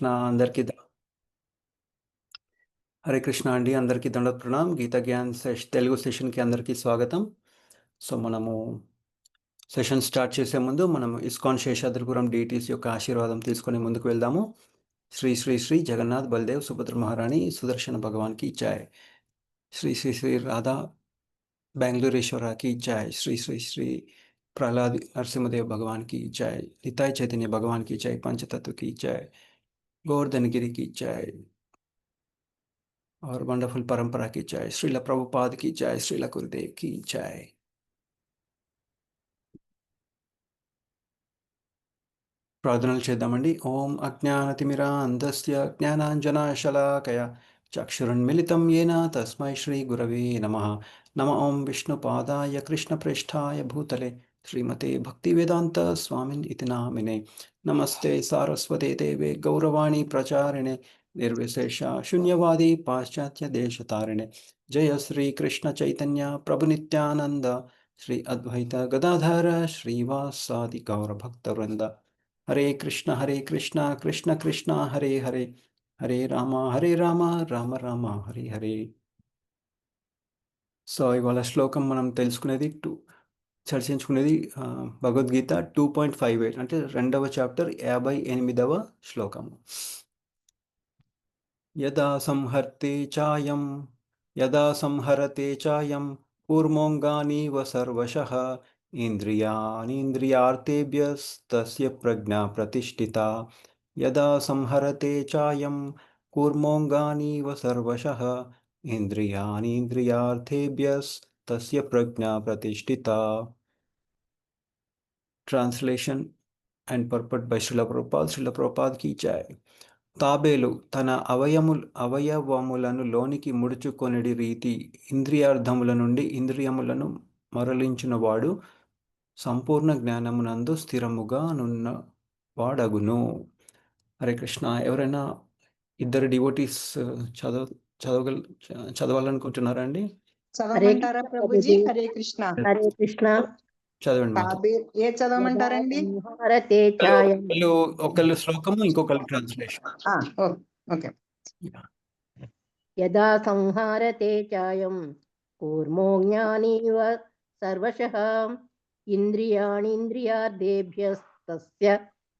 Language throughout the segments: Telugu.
కృష్ణ హరే కృష్ణ అండి. అందరికీ దండోత్ ప్రణామ్. గీతా జ్ఞాన్ తెలుగు సెషన్కి అందరికీ స్వాగతం. సో మనము సెషన్ స్టార్ట్ చేసే ముందు మనము ఇస్కాన్ శేషాద్రిపురం డీటీస్ యొక్క ఆశీర్వాదం తీసుకొని ముందుకు వెళ్దాము. శ్రీ శ్రీ శ్రీ జగన్నాథ్ బల్దేవ్ సుభద్ర మహారాణి సుదర్శన భగవాన్కి జాయ్. శ్రీ శ్రీ శ్రీ రాధా బెంగళూరేశ్వరాకి జాయ్. శ్రీ శ్రీ శ్రీ ప్రహ్లాద్ నరసింహదేవ్ భగవాన్కి జాయ్. నితాయ్ చైతన్య భగవాన్కి జాయ్. పంచతత్వకి జాయ్. गोवर्धन गिरी की जय और वंडरफुल परंपरा की जय. श्रीला प्रभुपाद की जय. श्रीला गुरुदेव की जय. ప్రార్థనలు చేద్దామండి. ఓం అజ్ఞానతిమిరాంధస్య జ్ఞానాంజనాశలాకయ చక్షురున్మిళితం येन తస్మై శ్రీ గురవే నమః. నమ ఓం విష్ణుపాదాయ కృష్ణప్రేష్ఠాయ భూతలే శ్రీమతే భక్తివేదాంత స్వామిన్ ఇతి నామినే. నమస్తే సారస్వతే దేవే గౌరవాణి ప్రచారిణే నిర్విశేష శూన్యవాది పాశ్చాత్య దేశతారిణే. జయ శ్రీ కృష్ణ చైతన్య ప్రభు నిత్యానంద శ్రీ అద్వైత గదాధర శ్రీవాసాది గౌరభక్తవృంద. హరే కృష్ణ కృష్ణ కృష్ణ హరే హరే హరే రామ రామ రామ హరే హరే. సో ఇవాళ శ్లోకం మనం తెలుసుకునేది చర్చించుకునేది భగవద్గీత 2.58 అంటే 2వ చాప్టర్ 58వ శ్లోకము. యదా సంహరతే చాయం కూర్మోంగానీవ సర్వశః ఇంద్రియాణీంద్రియార్థేభ్యస్తస్య ప్రజ్ఞా ప్రతిష్ఠితా. యదా సంహరతే చాయం కూర్మోంగానీవ సర్వశః ఇంద్రియాణీంద్రియార్థేభ్యస్తస్య ప్రజ్ఞా ప్రతిష్ఠితా. Translation and purport by Srila Prabhupad కీ జై. తాబేలు తన అవయవములను లోనికి ముడుచుకొనిడి రీతి ఇంద్రియార్థముల నుండి ఇంద్రియములను మరలించినవాడు సంపూర్ణ జ్ఞానమునందు స్థిరముగా నున్నవాడగును. హరే కృష్ణ. ఎవరైనా ఇద్దరు డివోటీస్ చదవాలనుకుంటున్నారా అండి? చదవమంటారా ప్రభుజీ? హరే కృష్ణ. హరే కృష్ణ. చదవండి. ఏ చదవమంటారండి? ఒకళ్ళు శ్లోకము, ఇంకొకళ్ళు ట్రాన్స్లేషన్. ఓకే. యదా సంహారతే చాయం కూర్మో జ్ఞానీవ సర్వశః ఇంద్రియాణీంద్రియార్థేభ్యస్తస్య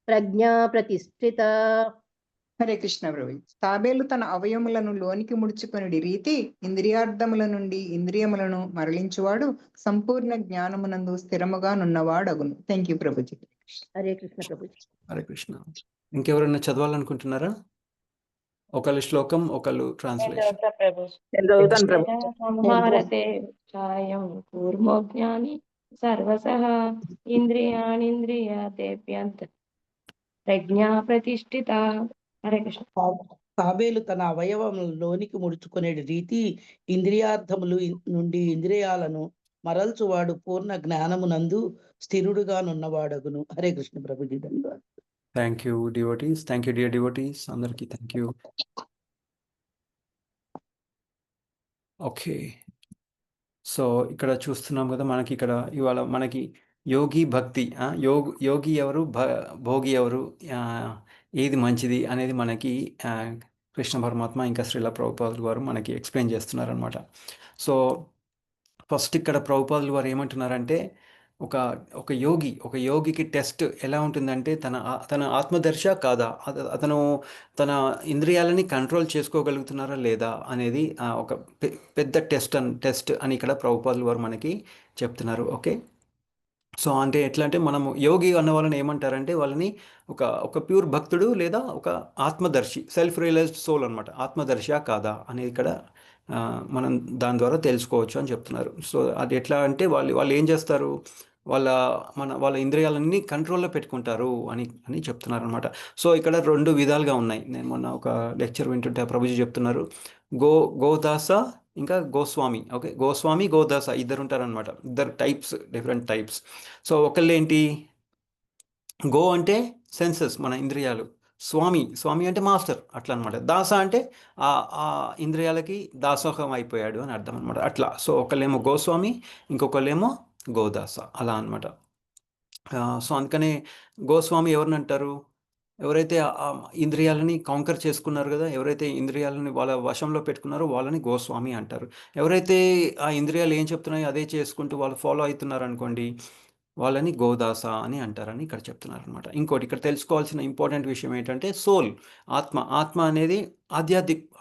ప్రజ్ఞా ప్రతిష్ఠితా. హరే కృష్ణ ప్రభు. తాబేలు తన అవయములను లోనికి ముడుచుకొనిడి రీతి ఇంద్రియార్థముల నుండి ఇంద్రియములను మరలించువాడు సంపూర్ణ జ్ఞానమునందు స్థిరముగా నున్నవాడగును. Thank you Prabhuji. హరే కృష్ణ ప్రభుజీ. హరే కృష్ణ. ఇంకెవరైనా చదవాలనుకుంటున్నారా? ఒకళ్ళు శ్లోకం, ఒకళ్ళు ట్రాన్స్లేషన్. సంహారతే చాయం కూర్మో జ్ఞాని సర్వశః ఇంద్రియాణీంద్రియార్థేభ్యః ప్రజ్ఞా ప్రతిష్ఠితా. హరే కృష్ణ. తాబేలు తన అవయవములోనికి ముడుచుకునే రీతి ఇంద్రియార్థములు నుండి ఇంద్రియాలను మరల్చువాడు పూర్ణ జ్ఞానమునందు స్థిరుడుగా నున్నవాడగును. హరే కృష్ణ ప్రభుజీ. ధన్యవాదాలు. Thank you devotees. Thank you dear devotees. అందరికీ థ్యాంక్ యూ. ఓకే. సో ఇక్కడ చూస్తున్నాం కదా, మనకి ఇక్కడ ఇవాళ మనకి యోగి భక్తి, యోగి ఎవరు, భోగి ఎవరు, ఏది మంచిది అనేది మనకి కృష్ణ పరమాత్మ ఇంకా శ్రీల ప్రభుపాదులు వారు మనకి ఎక్స్ప్లెయిన్ చేస్తున్నారనమాట. సో ఫస్ట్ ఇక్కడ ప్రభుపాదులు వారు ఏమంటున్నారంటే, ఒక యోగికి టెస్ట్ ఎలా ఉంటుందంటే, తన ఆత్మదర్శ కాదా, అతను తన ఇంద్రియాలని కంట్రోల్ చేసుకోగలుగుతున్నారా లేదా అనేది ఒక పెద్ద టెస్ట్ అని ఇక్కడ ప్రభుపాదులు వారు మనకి చెప్తున్నారు. ఓకే. సో అంటే ఎట్లా అంటే, మనము యోగి అన్న వాళ్ళని ఏమంటారంటే, వాళ్ళని ఒక ప్యూర్ భక్తుడు లేదా ఒక ఆత్మదర్శి, సెల్ఫ్ రియలైజ్డ్ సోల్ అనమాట. ఆత్మదర్శ కాదా అనేది ఇక్కడ మనం దాని ద్వారా తెలుసుకోవచ్చు అని చెప్తున్నారు. సో అది ఎట్లా అంటే, వాళ్ళు ఏం చేస్తారు, వాళ్ళ ఇంద్రియాలన్నీ కంట్రోల్లో పెట్టుకుంటారు అని చెప్తున్నారు అనమాట. సో ఇక్కడ 2 విధాలుగా ఉన్నాయి. నేను మొన్న ఒక లెక్చర్ వింటుంటే ప్రభుజీ చెప్తున్నారు, గోదాస ఇంకా గోస్వామి. ఓకే, గోస్వామి గోదాస ఇద్దరు ఉంటారనమాట. Different types. సో ఒకళ్ళేంటి, గో అంటే సెన్సెస్, మన ఇంద్రియాలు. స్వామి అంటే మాస్టర్ అట్లా అనమాట. దాస అంటే ఆ ఇంద్రియాలకి దాసోహం అయిపోయాడు అని అర్థం అనమాట. అట్లా. సో ఒకళ్ళేమో గోస్వామి, ఇంకొకళ్ళేమో గోదాస, అలా అనమాట. సో అందుకనే గోస్వామి ఎవరిని అంటారు, ఎవరైతే ఆ ఇంద్రియాలని కాంకర్ చేసుకున్నారు కదా, ఎవరైతే ఇంద్రియాలని వాళ్ళ వశంలో పెట్టుకున్నారో వాళ్ళని గోస్వామి అంటారు. ఎవరైతే ఆ ఇంద్రియాలు ఏం చెప్తున్నాయో అదే చేసుకుంటూ వాళ్ళు ఫాలో అవుతున్నారు అనుకోండి, వాళ్ళని గోదాస అని అంటారని ఇక్కడ చెప్తున్నారు అనమాట. ఇంకోటి ఇక్కడ తెలుసుకోవాల్సిన ఇంపార్టెంట్ విషయం ఏంటంటే సోల్, ఆత్మ అనేది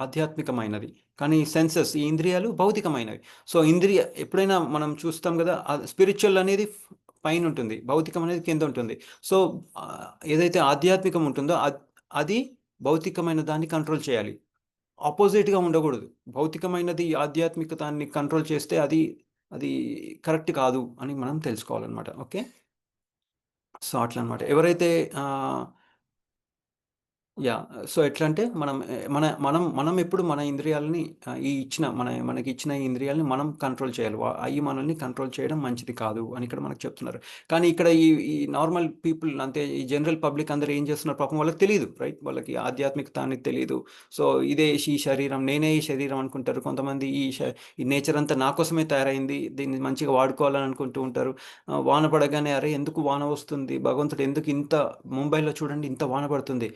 ఆధ్యాత్మికమైనది, కానీ సెన్సెస్ ఈ ఇంద్రియాలు భౌతికమైనవి. సో ఎప్పుడైనా మనం చూస్తాం కదా, స్పిరిచువల్ అనేది పైన ఉంటుంది, భౌతికం అనేది కింద ఉంటుంది. సో ఏదైతే ఆధ్యాత్మికం ఉంటుందో అది భౌతికమైన దాన్ని కంట్రోల్ చేయాలి, ఆపోజిట్గా ఉండకూడదు. భౌతికమైనది ఆధ్యాత్మికతాన్ని కంట్రోల్ చేస్తే అది కరెక్ట్ కాదు అని మనం తెలుసుకోవాలన్నమాట. ఓకే, సో అట్లా అనమాట. ఎవరైతే సో ఎట్లా అంటే మనం ఎప్పుడు మన ఇంద్రియాలని మనకి ఇచ్చిన ఈ ఇంద్రియాలని మనం కంట్రోల్ చేయాలి. అవి మనల్ని కంట్రోల్ చేయడం మంచిది కాదు అని ఇక్కడ మనకు చెప్తున్నారు. కానీ ఇక్కడ ఈ నార్మల్ పీపుల్, అంటే ఈ జనరల్ పబ్లిక్ అందరూ ఏం చేస్తున్నారు పాపం, వాళ్ళకి తెలియదు, రైట్? వాళ్ళకి ఆధ్యాత్మికత అనేది తెలియదు. సో ఈ శరీరం, నేనే ఈ శరీరం అనుకుంటారు కొంతమంది. ఈ నేచర్ అంతా నా కోసమే తయారైంది, దీన్ని మంచిగా వాడుకోవాలని అనుకుంటూ ఉంటారు. వాన పడగానే అరే ఎందుకు వాన వస్తుంది, భగవంతుడు ఎందుకు ఇంత, ముంబైలో చూడండి ఇంత వాన పడుతుంది,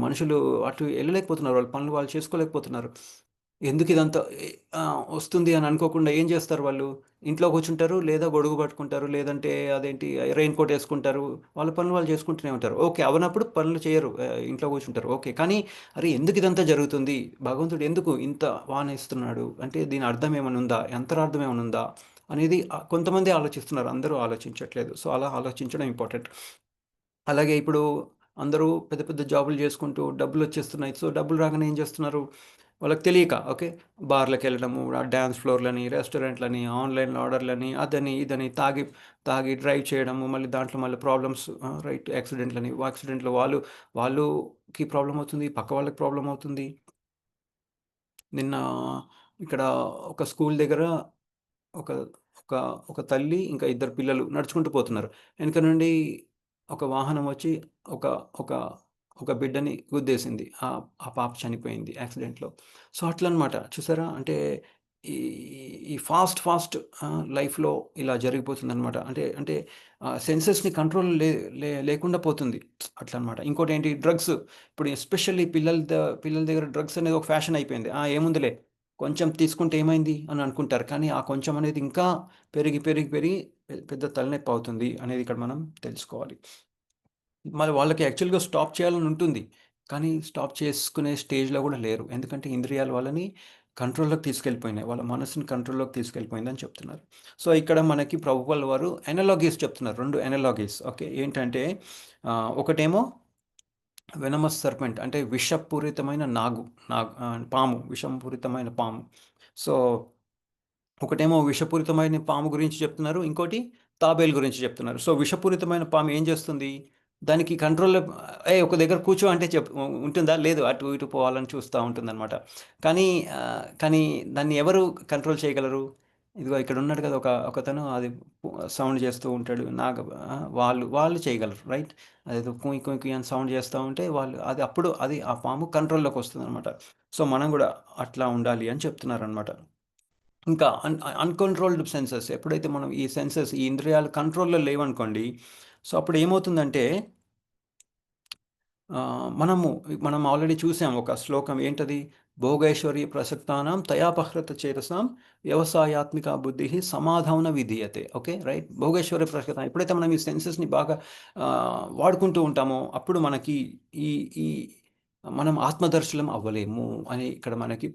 మనుషులు అటు వెళ్ళలేకపోతున్నారు, వాళ్ళ పనులు వాళ్ళు చేసుకోలేకపోతున్నారు. ఎందుకు ఇదంతా వస్తుంది అని అనుకోకుండా ఏం చేస్తారు వాళ్ళు, ఇంట్లో కూర్చుంటారు, లేదా గొడుగు పట్టుకుంటారు, లేదంటే అదేంటి రెయిన్ కోట్ వేసుకుంటారు, వాళ్ళ పనులు వాళ్ళు చేసుకుంటూనే ఉంటారు. ఓకే, అవనప్పుడు పనులు చేయరు, ఇంట్లో కూర్చుంటారు. ఓకే, కానీ అరే ఎందుకు ఇదంతా జరుగుతుంది, భగవంతుడు ఎందుకు ఇంత వాన ఇస్తున్నాడు అంటే దీని అర్థం ఏమైనా ఉందా, అంతరార్థం ఏమైనా ఉందా అనేది కొంతమంది ఆలోచిస్తున్నారు, అందరూ ఆలోచించట్లేదు. సో అలా ఆలోచించడం ఇంపార్టెంట్. అలాగే ఇప్పుడు అందరూ పెద్ద పెద్ద జాబులు చేసుకుంటూ డబ్బులు వచ్చేస్తున్నాయి. సో డబ్బులు రాగానే ఏం చేస్తున్నారు, వాళ్ళకి తెలియక ఓకే బార్లకు వెళ్ళడము, డ్యాన్స్ ఫ్లోర్లని, రెస్టారెంట్లని, ఆన్లైన్ ఆర్డర్లని, అదని ఇదని తాగి డ్రైవ్ చేయడము, మళ్ళీ దాంట్లో మళ్ళీ ప్రాబ్లమ్స్, రైట్? యాక్సిడెంట్లు వాళ్ళకి ప్రాబ్లం అవుతుంది, పక్క వాళ్ళకి ప్రాబ్లం అవుతుంది. నిన్న ఇక్కడ ఒక స్కూల్ దగ్గర ఒక ఒక ఒక తల్లి ఇంకా ఇద్దరు పిల్లలు నడుచుకుంటూ పోతున్నారు. వెనక నుండి ఒక వాహనం వచ్చి ఒక ఒక ఒక బిడ్డని గుద్దేసింది. ఆ పాప చనిపోయింది యాక్సిడెంట్‌లో. సో అట్లనమాట. చూసారా? అంటే ఈ ఈ ఫాస్ట్ లైఫ్‌లో ఇలా జరిగిపోతుందనమాట. అంటే అంటే సెన్సెస్‌ని కంట్రోల్ లేకుండా పోతుంది. అట్లనమాట. ఇంకోటేంటి, డ్రగ్స్. ఇప్పుడు ఎస్పెషల్లీ పిల్లల దగ్గర డ్రగ్స్ అనేది ఒక ఫ్యాషన్ అయిపోయింది. ఏముందిలే కొంచెం తీసుకుంటే ఏమైంది అని అనుకుంటారు. కానీ ఆ కొంచెం అనేది ఇంకా పెరిగి పెద్ద తలనొప్పి అవుతుంది అనేది ఇక్కడ మనం తెలుసుకోవాలి. మరి వాళ్ళకి యాక్చువల్‌గా స్టాప్ చేయాలని ఉంటుంది, కానీ స్టాప్ చేసుకునే స్టేజ్‌లో కూడా లేరు. ఎందుకంటే ఇంద్రియాలు వాళ్ళని కంట్రోల్‌లోకి తీసుకెళ్ళిపోయినాయి, వాళ్ళ మనసుని కంట్రోల్‌లోకి తీసుకెళ్ళిపోయిందని చెప్తున్నారు. సో ఇక్కడ మనకి ప్రభుపాల్ వారు ఎనాలజీస్ చెప్తున్నారు, 2 ఎనాలజీస్. ఓకే, ఏంటంటే ఒకటేమో వెనమస్ సర్పెంట్, అంటే విషపూరితమైన పాము, విషపూరితమైన పాము. సో ఒకటేమో విషపూరితమైన పాము గురించి చెప్తున్నారు, ఇంకోటి తాబేలు గురించి చెప్తున్నారు. సో విషపూరితమైన పాము ఏం చేస్తుంది, దానికి కంట్రోల్లో ఒక దగ్గర కూర్చో అంటే ఉంటుందా, లేదు, అటు ఇటు పోవాలని చూస్తూ ఉంటుందన్నమాట. కానీ దాన్ని ఎవరు కంట్రోల్ చేయగలరు? ఇదిగో ఇక్కడ ఉన్నాడు కదా ఒకతను, అది సౌండ్ చేస్తూ ఉంటాడు, వాళ్ళు చేయగలరు, రైట్? అదేదో కుయ్ కుయ్ కుయ్ అని సౌండ్ చేస్తూ ఉంటే అప్పుడు ఆ పాము కంట్రోల్లోకి వస్తుంది అనమాట. సో మనం కూడా అట్లా ఉండాలి అని చెప్తున్నారనమాట. ఇంకా అన్‌కంట్రోల్డ్ సెన్సెస్, ఎప్పుడైతే మనం ఈ ఇంద్రియాలు కంట్రోల్‌లో లేవనుకోండి, సో అప్పుడు ఏమవుతుందంటే మనం ఆల్రెడీ చూసాం ఒక శ్లోకం, ఏంటది? భోగైశ్వర్య ప్రసక్తానాం తయాపహృత చేతసాం వ్యవసాయాత్మిక బుద్ధి సమాధాన విధీయతే. Okay, right? భోగైశ్వర్య ప్రసక్త, ఎప్పుడైతే మనం ఈ సెన్సెస్ని బాగా వాడుకుంటూ ఉంటామో అప్పుడు మనకి ఈ మనం ఆత్మదర్శనం అవ్వలేము అని ఇక్కడ మనకి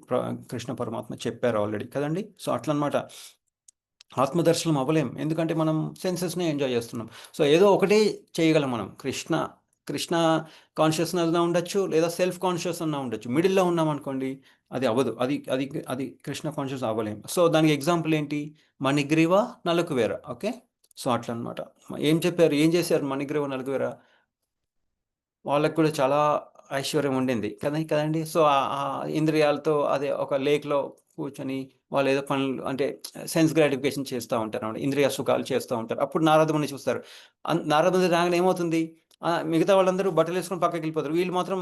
కృష్ణ పరమాత్మ చెప్పారు ఆల్రెడీ కదండి. సో అట్లనమాట, ఆత్మదర్శనం అవ్వలేం, ఎందుకంటే మనం సెన్సెస్ని ఎంజాయ్ చేస్తున్నాం. సో ఏదో ఒకటే చేయగలం మనం, కృష్ణ కాన్షియస్నెస్ ఉండొచ్చు, లేదా సెల్ఫ్ కాన్షియస్ అన్నా ఉండొచ్చు. మిడిల్లో ఉన్నాం అనుకోండి, అది అవ్వదు, అది కృష్ణ కాన్షియస్ అవ్వలేం. సో దానికి ఎగ్జాంపుల్ ఏంటి, మణిగ్రీవ నలుకువేర. ఓకే, సో అట్లా అనమాట. ఏం చేశారు మణిగ్రీవ నలుకువేర? వాళ్ళకి కూడా చాలా ఐశ్వర్యం ఉండింది కదండి. సో ఆ ఇంద్రియాలతో అదే ఒక లేక్లో కూర్చొని వాళ్ళు ఏదో పనులు, అంటే సెన్స్ గ్రాటిఫికేషన్ చేస్తూ ఉంటారు అన్నమాట, ఇంద్రియ సుఖాలు చేస్తూ ఉంటారు. అప్పుడు నారదముని చూస్తారు. నారదముని రాగానే ఏమవుతుంది, మిగతా వాళ్ళందరూ బట్టలు వేసుకొని పక్కకి వెళ్ళిపోతారు, వీళ్ళు మాత్రం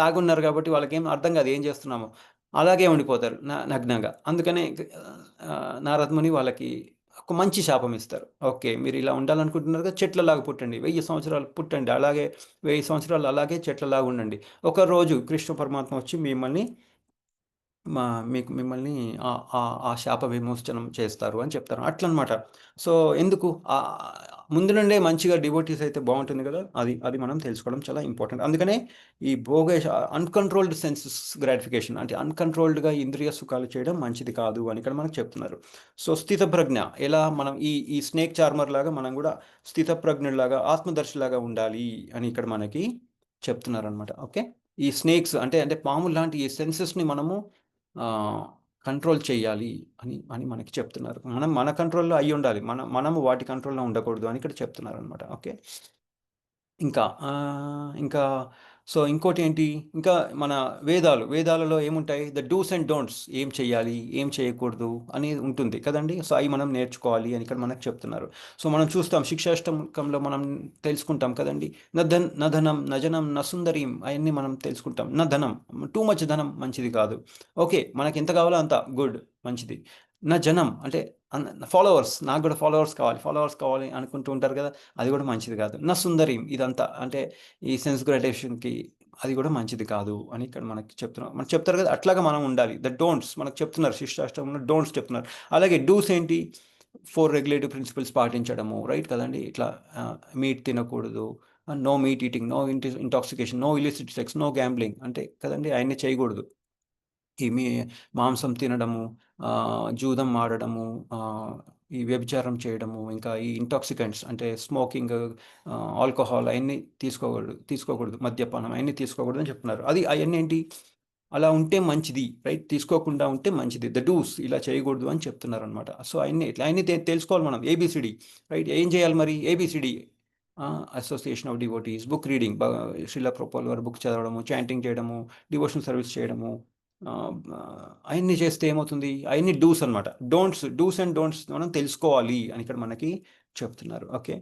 తాగున్నారు కాబట్టి వాళ్ళకేం అర్థం కాదు ఏం చేస్తున్నామో, అలాగే ఉండిపోతారు నగ్నంగా. అందుకనే నారదముని వాళ్ళకి ఒక మంచి శాపం ఇస్తారు. ఓకే, మీరు ఇలా ఉండాలనుకుంటున్నారు కదా, చెట్లలాగా పుట్టండి, 1000 సంవత్సరాలు పుట్టండి, అలాగే 1000 సంవత్సరాలు అలాగే చెట్లలాగా ఉండండి. ఒకరోజు కృష్ణ పరమాత్మ వచ్చి మిమ్మల్ని ఆ శాప విమోచనం చేస్తారు అని చెప్తారు. అట్లనమాట. సో ఎందుకు ముందు నుండే మంచిగా డివోటీస్ అయితే బాగుంటుంది కదా, అది మనం తెలుసుకోవడం చాలా ఇంపార్టెంట్. అందుకనే ఈ భోగేష్ అన్కంట్రోల్డ్ సెన్సెస్ గ్రాటిఫికేషన్ అంటే అన్కంట్రోల్డ్గా ఇంద్రియ సుఖాలు చేయడం మంచిది కాదు అని ఇక్కడ మనకు చెప్తున్నారు. సో స్థితప్రజ్ఞ, ఎలా మనం ఈ స్నేక్ చార్మర్ లాగా మనం కూడా స్థితప్రజ్ఞులాగా ఆత్మదర్శిలాగా ఉండాలి అని ఇక్కడ మనకి చెప్తున్నారు అనమాట. ఓకే, ఈ స్నేక్స్ అంటే పాములు లాంటి ఈ సెన్సెస్ని మనము కంట్రోల్ చేయాలి అని మనకి చెప్తున్నారు. మన కంట్రోల్లో అయ్యి ఉండాలి, మనము వాటి కంట్రోల్లో ఉండకూడదు అని ఇక్కడ చెప్తున్నారు అనమాట. ఓకే, ఇంకా సో ఇంకోటి ఏంటి, ఇంకా మన వేదాలలో ఏముంటాయి, ద డూస్ అండ్ డోంట్స్, ఏం చేయాలి ఏం చేయకూడదు అని ఉంటుంది కదండి. సో అవి మనం నేర్చుకోవాలి అని ఇక్కడ మనకు చెప్తున్నారు. సో మనం చూస్తాం శిక్షాష్టకంలో మనం తెలుసుకుంటాం కదండి, నధనం నజనం నసుందరీం, అవన్నీ మనం తెలుసుకుంటాం. ధనం, టూ మచ్ ధనం మంచిది కాదు. ఓకే, మనకి ఎంత కావాలో అంత గుడ్, మంచిది. జనం అంటే ఫాలోవర్స్, నాకు కూడా ఫాలోవర్స్ కావాలి అనుకుంటూ ఉంటారు కదా, అది కూడా మంచిది కాదు. సుందరీం, ఇదంతా అంటే ఈ సెన్స్ గ్రాటిఫికేషన్కి అది కూడా మంచిది కాదు అని ఇక్కడ మనకి చెప్తారు కదా, అట్లాగా మనం ఉండాలి. ద డోంట్స్ మనకు చెప్తున్నారు, శిష్టాష్టంలో డోంట్స్ చెప్తున్నారు. అలాగే డూస్ ఏంటి, 4 రెగ్యులేటివ్ ప్రిన్సిపల్స్ పాటించడము, రైట్ కదండి. ఇట్లా మీట్ తినకూడదు, no meat eating, no intoxication, no illicit sex, no gambling అంటే కదండి, ఆయన్ని చేయకూడదు. ఈ మాంసం తినడము, జూదం ఆడడము, ఈ వ్యభిచారం చేయడము, ఇంకా ఈ ఇంటాక్సికెంట్స్ అంటే స్మోకింగ్, ఆల్కహాల్ అవన్నీ తీసుకోకూడదు, మద్యపానం అవన్నీ తీసుకోకూడదు అని చెప్తున్నారు. అవన్నీ ఏంటి, అలా ఉంటే మంచిది, రైట్, తీసుకోకుండా ఉంటే మంచిది. ద డూస్, ఇలా చేయకూడదు అని చెప్తున్నారు అనమాట. సో అవన్నీ తెలుసుకోవాలి మనం. ఏబిసిడి, రైట్, ఏం చేయాలి మరి, ABCD, association of devotees, book reading, Srila ప్రభుపాదుల వారి బుక్ చదవడము, చాంటింగ్ చేయడము, డివోషనల్ సర్వీస్ చేయడము, అవన్నీ చేస్తే ఏమవుతుంది, అవన్నీ డూస్ అనమాట. డూస్ అండ్ డోంట్స్ మనం తెలుసుకోవాలి అని ఇక్కడ మనకి చెప్తున్నారు. ఓకే,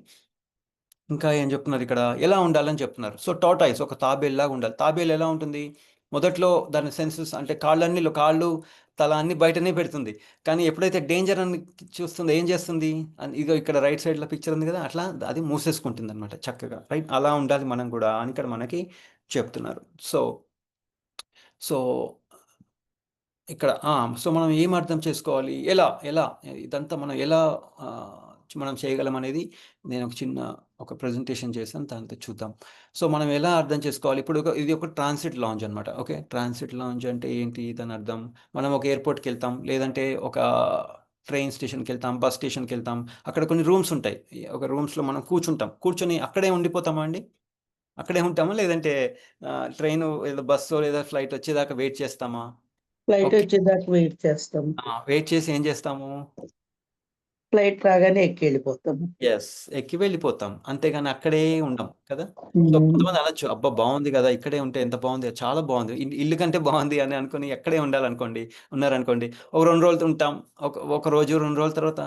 ఇంకా ఏం చెప్తున్నారు ఇక్కడ, ఎలా ఉండాలని చెప్తున్నారు. సో టార్టాయిస్, ఒక తాబేల్లాగా ఉండాలి. తాబేలు ఎలా ఉంటుంది, మొదట్లో దాని సెన్సెస్ అంటే కాళ్ళు తల అన్ని బయటనే పెడుతుంది, కానీ ఎప్పుడైతే డేంజర్ అని చూస్తుందో ఏం చేస్తుంది, ఇదో ఇక్కడ రైట్ సైడ్లో పిక్చర్ ఉంది కదా, అట్లా అది మూసేసుకుంటుంది అనమాట చక్కగా, రైట్. అలా ఉండాలి మనం కూడా అని ఇక్కడ మనకి చెప్తున్నారు. సో ఇక్కడ సో మనం ఏం అర్థం చేసుకోవాలి, ఎలా ఇదంతా మనం ఎలా మనం చేయగలం అనేది నేను ఒక ప్రెజెంటేషన్ చేశాను, దాంతో చూద్దాం. సో మనం ఎలా అర్థం చేసుకోవాలి, ఇప్పుడు ఇది ఒక ట్రాన్సిట్ లాంజ్ అనమాట. ఓకే, ట్రాన్సిట్ లాంజ్ అంటే ఏంటి, దాని అర్థం, మనం ఒక ఎయిర్పోర్ట్కి వెళ్తాం, లేదంటే ఒక ట్రైన్ స్టేషన్కి వెళ్తాం, బస్ స్టేషన్కి వెళ్తాం, అక్కడ కొన్ని రూమ్స్ ఉంటాయి. ఒక రూమ్స్లో మనం కూర్చొని అక్కడే ఉండిపోతామా అండి, అక్కడే ఉంటామా, లేదంటే ట్రైన్ లేదా బస్సు లేదా ఫ్లైట్ వచ్చేదాకా వెయిట్ చేస్తామా? ఫ్లైట్ వచ్చేదాకా వెయిట్ చేస్తాం, వెయిట్ చేసి ఏం చేస్తాము, ఫ్లైట్ రాగానే ఎక్కి వెళ్ళిపోతాము. ఎక్కి వెళ్ళిపోతాం, అంతేగాని అక్కడే ఉండం కదా. సో కొంతమంది అనొచ్చు, అబ్బా బాగుంది కదా, ఇక్కడే ఉంటే ఎంత బాగుంది, చాలా బాగుంది, ఇల్లు కంటే బాగుంది అని అనుకుని ఎక్కడే ఉన్నారనుకోండి, ఒక 2 రోజులు ఉంటాం, ఒక రోజు 2 రోజుల తర్వాత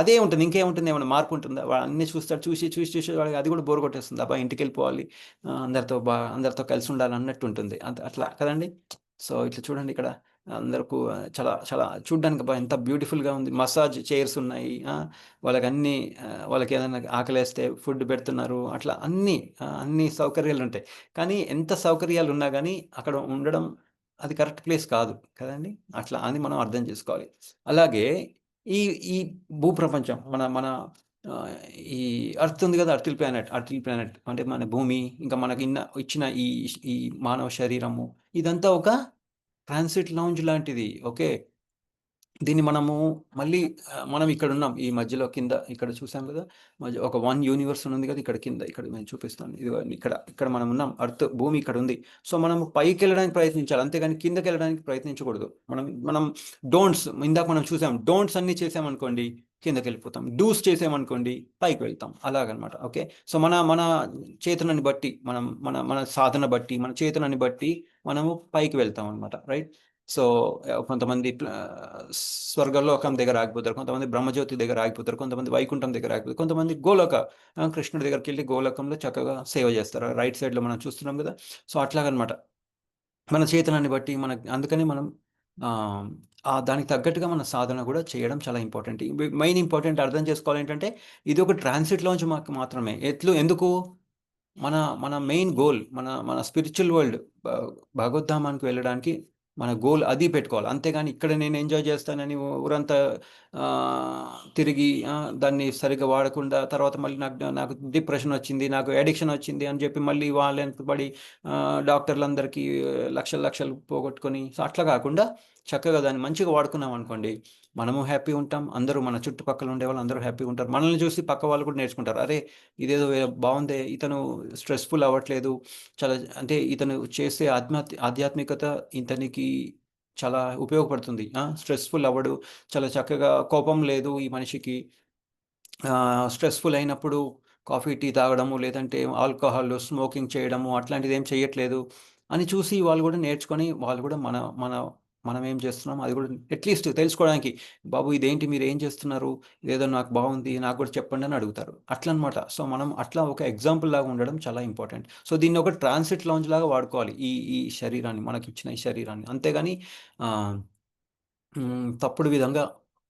అదే ఉంటుంది, ఇంకేముంటుంది, ఏమైనా మార్పు ఉంటుందా, వాడు అన్ని చూస్తాడు, చూసి వాడికి అది కూడా బోర్ కొట్టేస్తుంది, అబ్బా ఇంటికి వెళ్ళిపోవాలి, అందరితో కలిసి ఉండాలి అన్నట్టు ఉంటుంది, అట్లా కదండి. సో ఇట్లా చూడండి, ఇక్కడ అందరికీ చాలా చాలా చూడ్డానికి ఎంత బ్యూటిఫుల్గా ఉంది, మసాజ్ చైర్స్ ఉన్నాయి, వాళ్ళకి ఏదైనా ఆకలేస్తే ఫుడ్ పెడుతున్నారు, అట్లా అన్ని సౌకర్యాలు ఉంటాయి. కానీ ఎంత సౌకర్యాలు ఉన్నా కానీ అక్కడ ఉండడం అది కరెక్ట్ ప్లేస్ కాదు కదండి, అట్లా అని మనం అర్థం చేసుకోవాలి. అలాగే ఈ భూప్రపంచం మన ఈ అర్త్ ఉంది కదా, అర్టిల్ ప్లానెట్ అంటే మన భూమి, ఇంకా మనకి ఇచ్చిన ఈ మానవ శరీరము, ఇదంతా ఒక ట్రాన్సిట్ లాంజ్ లాంటిది. ఓకే, దీన్ని మళ్ళీ మనం ఇక్కడ ఉన్నాం, ఈ మధ్యలో కింద ఇక్కడ చూసాం కదా, ఒక 1 యూనివర్స్ ఉంది కదా, ఇక్కడ కింద, ఇక్కడ నేను చూపిస్తాను, ఇది ఇక్కడ మనం ఉన్నాం, భూమి ఇక్కడ ఉంది. సో మనం పైకి వెళ్ళడానికి ప్రయత్నించాలి, అంతేగాని కిందకి వెళ్ళడానికి ప్రయత్నించకూడదు. మనం డోంట్స్, ఇందాక మనం చూసాం, డోంట్స్ అన్ని చేసామనుకోండి కిందకి వెళ్ళిపోతాం, డూస్ చేసామనుకోండి పైకి వెళ్తాం, అలాగనమాట. ఓకే, సో మన చేతనాన్ని బట్టి, మన సాధన బట్టి, మన చేతనాన్ని బట్టి మనము పైకి వెళ్తాం అనమాట, రైట్. సో కొంతమంది స్వర్గలోకం దగ్గర ఆగిపోతారు, కొంతమంది బ్రహ్మజ్యోతి దగ్గర ఆగిపోతారు, కొంతమంది వైకుంఠం దగ్గర ఆగిపోతారు, కొంతమంది కృష్ణుడి దగ్గరికి వెళ్ళి గోలోకంలో చక్కగా సేవ చేస్తారు, రైట్ సైడ్లో మనం చూస్తున్నాం కదా. సో అట్లాగనమాట మన చేతనాన్ని బట్టి అందుకని మనం దానికి తగ్గట్టుగా మన సాధన కూడా చేయడం చాలా ఇంపార్టెంట్. మెయిన్ ఇంపార్టెంట్ అర్థం చేసుకోవాలి ఏంటంటే, ఇది ఒక ట్రాన్సిట్‌లోంచి మాత్రమే. ఎందుకు? మన మన మెయిన్ గోల్ మన స్పిరిచువల్ వరల్డ్ భ భగవద్ధామానికి వెళ్ళడానికి మన గోల్ అది పెట్టుకోవాలి. అంతేగాని ఇక్కడ నేను ఎంజాయ్ చేస్తానని ఊరంతా తిరిగి దాన్ని సరిగ్గా వాడకుండా తర్వాత మళ్ళీ నాకు డిప్రెషన్ వచ్చింది, నాకు అడిక్షన్ వచ్చింది అని చెప్పి మళ్ళీ వాళ్ళ వెనక పడి డాక్టర్లందరికీ లక్షలు లక్షలు పోగొట్టుకొని, సో అట్లా కాకుండా చక్కగా దాన్ని మంచిగా వాడుకున్నాం అనుకోండి, మనము హ్యాపీ ఉంటాం. అందరూ మన చుట్టుపక్కల ఉండేవాళ్ళు అందరూ హ్యాపీగా ఉంటారు. మనల్ని చూసి పక్క వాళ్ళు కూడా నేర్చుకుంటారు. అరే! ఇదేదో బాగుందే, ఇతను స్ట్రెస్‌ఫుల్ అవ్వట్లేదు. చాలా అంటే ఇతను చేసే ఆధ్యాత్మికత ఇతనికి చాలా ఉపయోగపడుతుంది. స్ట్రెస్‌ఫుల్ అవ్వడు. చాలా చక్కగా కోపం లేదు ఈ మనిషికి. స్ట్రెస్‌ఫుల్ అయినప్పుడు కాఫీ, టీ తాగడము, లేదంటే ఆల్కహాల్, స్మోకింగ్ చేయడము అట్లాంటిది ఏం చేయట్లేదు అని చూసి వాళ్ళు కూడా నేర్చుకొని, వాళ్ళు కూడా మనం ఏం చేస్తున్నాం అది కూడా అట్లీస్ట్ తెలుసుకోవడానికి, బాబు ఇదేంటి మీరు ఏం చేస్తున్నారు? ఇదేదో నాకు బాగుంది, నాకు కూడా చెప్పండి అని అడుగుతారు. అట్లా అనమాట. సో మనం అట్లా ఒక ఎగ్జాంపుల్ లాగా ఉండడం చాలా ఇంపార్టెంట్. సో దీన్ని ఒక ట్రాన్సిట్ లాంజ్ లాగా వాడుకోవాలి ఈ ఈ శరీరాన్ని, మనకిచ్చిన ఈ శరీరాన్ని. అంతేగాని తప్పుడు విధంగా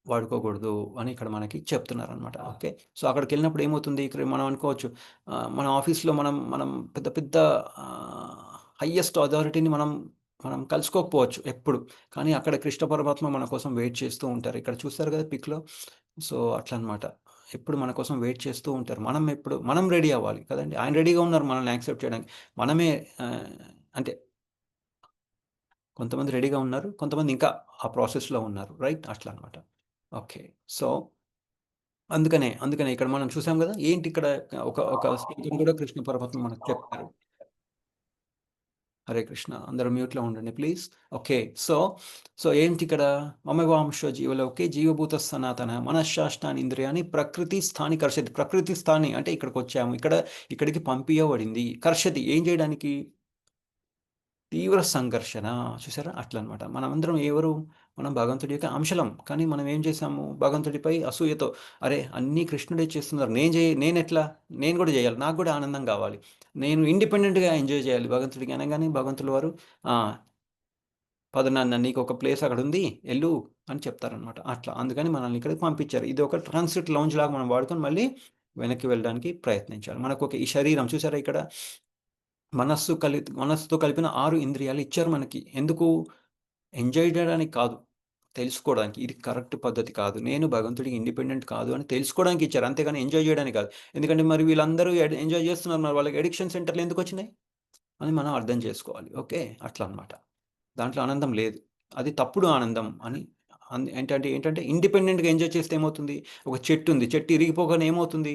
వాడుకోకూడదు అని ఇక్కడ మనకి చెప్తున్నారనమాట. ఓకే. సో అక్కడికి వెళ్ళినప్పుడు ఏమవుతుంది, ఇక్కడ మనం అనుకోవచ్చు మన ఆఫీస్లో మనం మనం పెద్ద పెద్ద హయ్యెస్ట్ అథారిటీని మనం కలుసుకోకపోవచ్చు ఎప్పుడు, కానీ అక్కడ కృష్ణ పరమాత్మ మన కోసం వెయిట్ చేస్తూ ఉంటారు. ఇక్కడ చూస్తారు కదా పిక్‌లో. సో అట్లా అనమాట. ఎప్పుడు మన కోసం వెయిట్ చేస్తూ ఉంటారు. మనం రెడీ అవ్వాలి కదండీ. ఆయన రెడీగా ఉన్నారు మనల్ని యాక్సెప్ట్ చేయడానికి. మనమే అంటే కొంతమంది రెడీగా ఉన్నారు, కొంతమంది ఇంకా ఆ ప్రాసెస్‌లో ఉన్నారు. రైట్? అట్లా అనమాట. ఓకే. సో అందుకనే ఇక్కడ మనం చూసాం గదా! ఏంటి ఇక్కడ ఒక శ్లోకం కూడా కృష్ణ పరమాత్మ మనకు చెప్పారు. హరే కృష్ణ. అందరూ మ్యూట్‌లో ఉండండి ప్లీజ్. ఓకే. సో ఏంటి ఇక్కడ? మమవాంశో జీవలోకే జీవభూత సనాతన మనశ్శాష్టాని ఇంద్రియాని ప్రకృతి స్థాని కర్షతి. ప్రకృతి స్థాని అంటే ఇక్కడికొచ్చాము. ఇక్కడికి పంపియబడింది. కర్షతి ఏం చేయడానికి? తీవ్ర సంఘర్షణ. చూసారా? అట్లా అనమాట. మనమందరం మనం భగవంతుడి యొక్క అంశలం. కానీ మనం ఏం చేసాము? భగవంతుడిపై అసూయతో, అరే! అన్నీ కృష్ణుడే చేస్తున్నారు. నేనెట్లా? నేను కూడా చేయాలి. నాకు కూడా ఆనందం కావాలి. నేను ఇండిపెండెంట్‌గా ఎంజాయ్ చేయాలి. భగవంతుడికి అనగానే భగవంతుల వారు పద నాన్న నీకొక ప్లేస్ అక్కడుంది. ఎళ్ళు అని చెప్తారనమాట. అట్లా. అందుకని మనల్ని ఇక్కడికి పంపించారు. ఇది ఒక ట్రాన్సిట్ లాంజ్ లాగా మనం వాడుకొని మళ్ళీ వెనక్కి వెళ్ళడానికి ప్రయత్నించాలి. మనకొక ఈ శరీరం చూసారా ఇక్కడ? మనస్సుతో కలిపిన 6 ఇంద్రియాలు ఇచ్చారు మనకి. ఎందుకు? ఎంజాయ్ చేయడానికి కాదు, తెలుసుకోవడానికి. ఇది కరెక్ట్ పద్ధతి కాదు. నేను భగవంతుడికి ఇండిపెండెంట్ కాదు అని తెలుసుకోవడానికి ఇచ్చారు. అంతేగాని ఎంజాయ్ చేయడానికి కాదు. ఎందుకంటే మరి వీళ్ళందరూ ఎంజాయ్ చేస్తున్నారు. మరి వాళ్ళకి అడిక్షన్ సెంటర్‌లు ఎందుకొచ్చినాయి? అని మనం అర్థం చేసుకోవాలి. ఓకే. అట్లా అనమాట. దాంట్లో ఆనందం లేదు. అది తప్పుడు ఆనందం అని ఏంటంటే ఇండిపెండెంట్‌గా ఎంజాయ్ చేస్తే ఏమవుతుంది? ఒక చెట్టు ఉంది. చెట్టు ఇరిగిపోగానే ఏమవుతుంది?